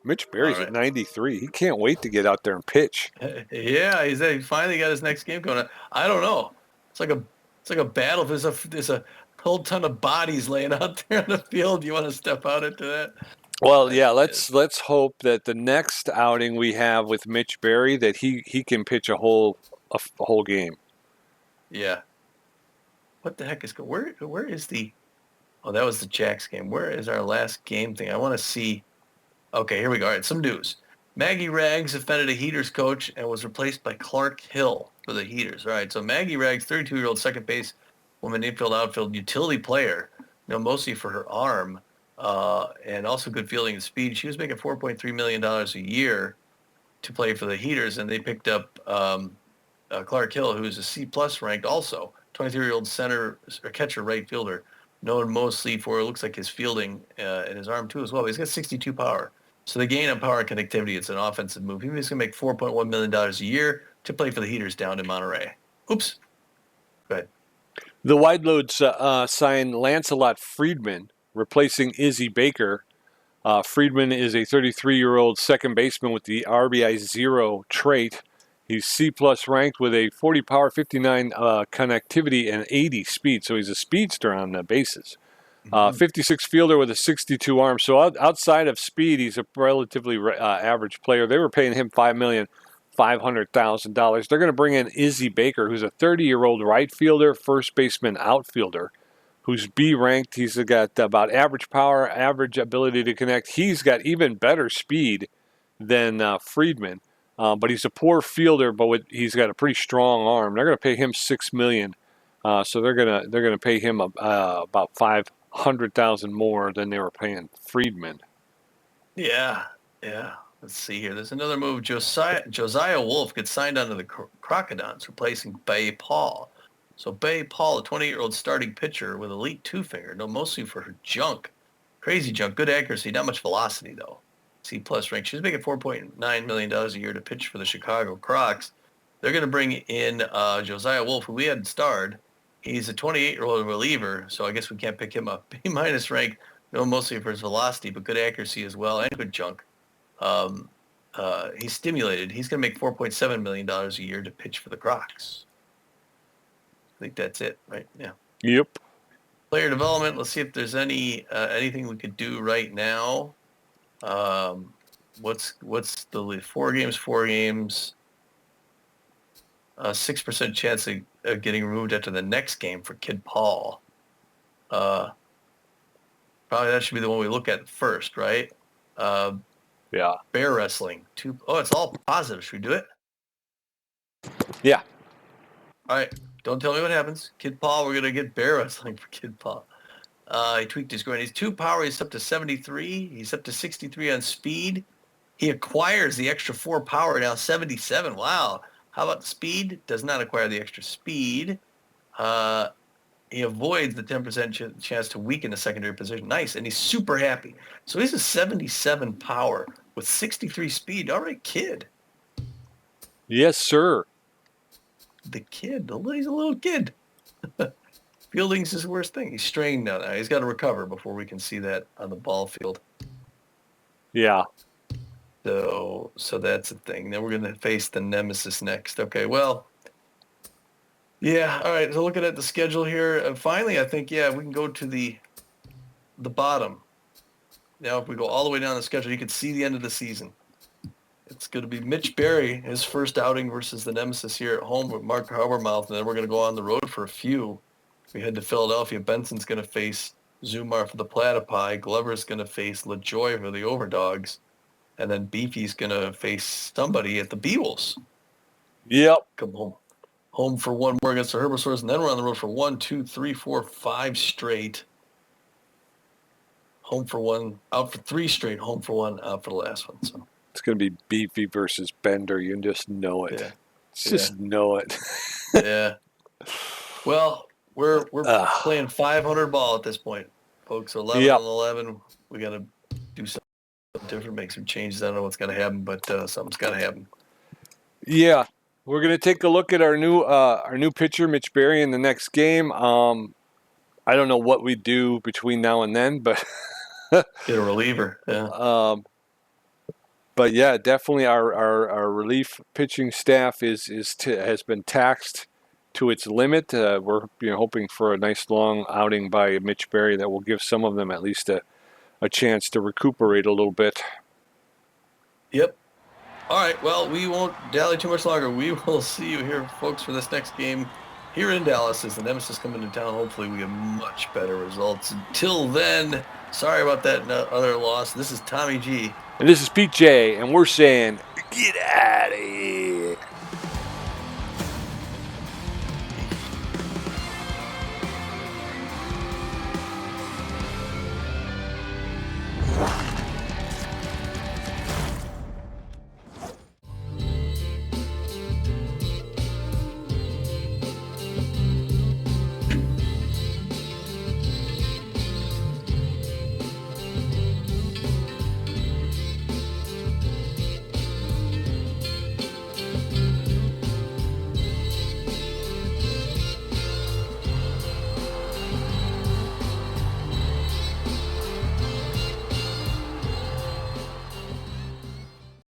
Mitch Berry's at 93. He can't wait to get out there and pitch. Yeah, he finally got his next game going. I don't know. It's like a battle. There's a whole ton of bodies laying out there on the field. You want to step out into that? Well, yeah, let's hope that the next outing we have with Mitch Berry that he can pitch a whole game. Yeah. What the heck is where is the? Oh, that was the Jacks game. Where is our last game thing? I want to see. Okay, here we go. All right, some news. Maggie Rags offended a Heaters coach and was replaced by Clark Hill for the Heaters. All right, so Maggie Rags, 32-year-old second base woman, infield, outfield, utility player, mostly for her arm and also good fielding and speed. She was making $4.3 million a year to play for the Heaters, and they picked up Clark Hill, who's a C-plus ranked also, 23-year-old center or catcher right fielder, known mostly for, it looks like, his fielding and his arm too as well. But he's got 62 power. So the gain on power and connectivity, it's an offensive move. He's going to make $4.1 million a year to play for the Heaters down in Monterey. Oops. Go ahead. The Wideloads signed Lancelot Friedman, replacing Izzy Baker. Friedman is a 33-year-old second baseman with the RBI 0 trait. He's C-plus ranked with a 40 power, 59 connectivity, and 80 speed. So he's a speedster on the bases. 56 fielder with a 62 arm. So outside of speed, he's a relatively average player. They were paying him $5,500,000. They're going to bring in Izzy Baker, who's a 30-year-old right fielder, first baseman, outfielder, who's B ranked. He's got about average power, average ability to connect. He's got even better speed than Friedman, but he's a poor fielder. But he's got a pretty strong arm. They're going to pay him $6 million. So they're gonna pay him about $500,000 more than they were paying Friedman. Yeah. Let's see here. There's another move. Josiah Wolf gets signed onto the Crocodons, replacing Bay Paul. So Bay Paul, a 28-year-old starting pitcher with elite two-finger, mostly for her junk. Crazy junk. Good accuracy, not much velocity, though. C-plus rank. She's making $4.9 million a year to pitch for the Chicago Crocs. They're going to bring in Josiah Wolf, who we hadn't starred. He's a 28-year-old reliever, so I guess we can't pick him up. B-minus rank, mostly for his velocity, but good accuracy as well, and good junk. He's stimulated. He's going to make $4.7 million a year to pitch for the Crocs. I think that's it, right? Yeah. Yep. Player development. Let's see if there's anything we could do right now. What's the lead? 4 games. 6% chance of getting removed after the next game for Kid Paul. Probably that should be the one we look at first, right? Yeah. Bear wrestling. It's all positive. Should we do it? Yeah. All right. Don't tell me what happens. Kid Paul, we're going to get bear wrestling for Kid Paul. He tweaked his groin. He's 2 power. He's up to 73. He's up to 63 on speed. He acquires the extra 4 power, now 77. Wow. How about the speed? Does not acquire the extra speed. He avoids the 10% chance to weaken the secondary position. Nice. And he's super happy. So he's a 77 power with 63 speed. All right, kid. Yes, sir. The kid. He's a little kid. Fielding's his worst thing. He's strained now. He's got to recover before we can see that on the ball field. Yeah. So that's the thing. Then we're going to face the nemesis next. Okay, well, yeah. All right, so looking at the schedule here, finally, I think, we can go to the bottom. Now, if we go all the way down the schedule, you can see the end of the season. It's going to be Mitch Berry, his first outing versus the nemesis here at home with Mark Habermouth, and then we're going to go on the road for a few. We head to Philadelphia. Benson's going to face Zumar for the Platypi. Glover's going to face LaJoy for the Overdogs. And then Beefy's going to face somebody at the Beatles. Yep. Come home for one more against the Herbisaurs. And then we're on the road for 1, 2, 3, 4, 5 straight. Home for one, out for 3 straight. Home for one, out for the last one. So it's going to be Beefy versus Bender. You just know it. Yeah. Just know it. Yeah. Well, we're playing 500 ball at this point, folks. 11 and 11. We got to do something different, make some changes. I don't know what's going to happen, but something's got to happen. Yeah, we're going to take a look at our new pitcher, Mitch Berry, in the next game. I don't know what we do between now and then, but get a reliever. Yeah. But yeah, definitely our relief pitching staff has been taxed to its limit. We're hoping for a nice long outing by Mitch Berry that will give some of them at least a chance to recuperate a little bit. Yep. All right. Well, we won't dally too much longer. We will see you here, folks, for this next game here in Dallas as the Nemesis come into town. Hopefully we get much better results. Until then, sorry about that other loss. This is Tommy G. And this is Pete J, and we're saying, get out of here.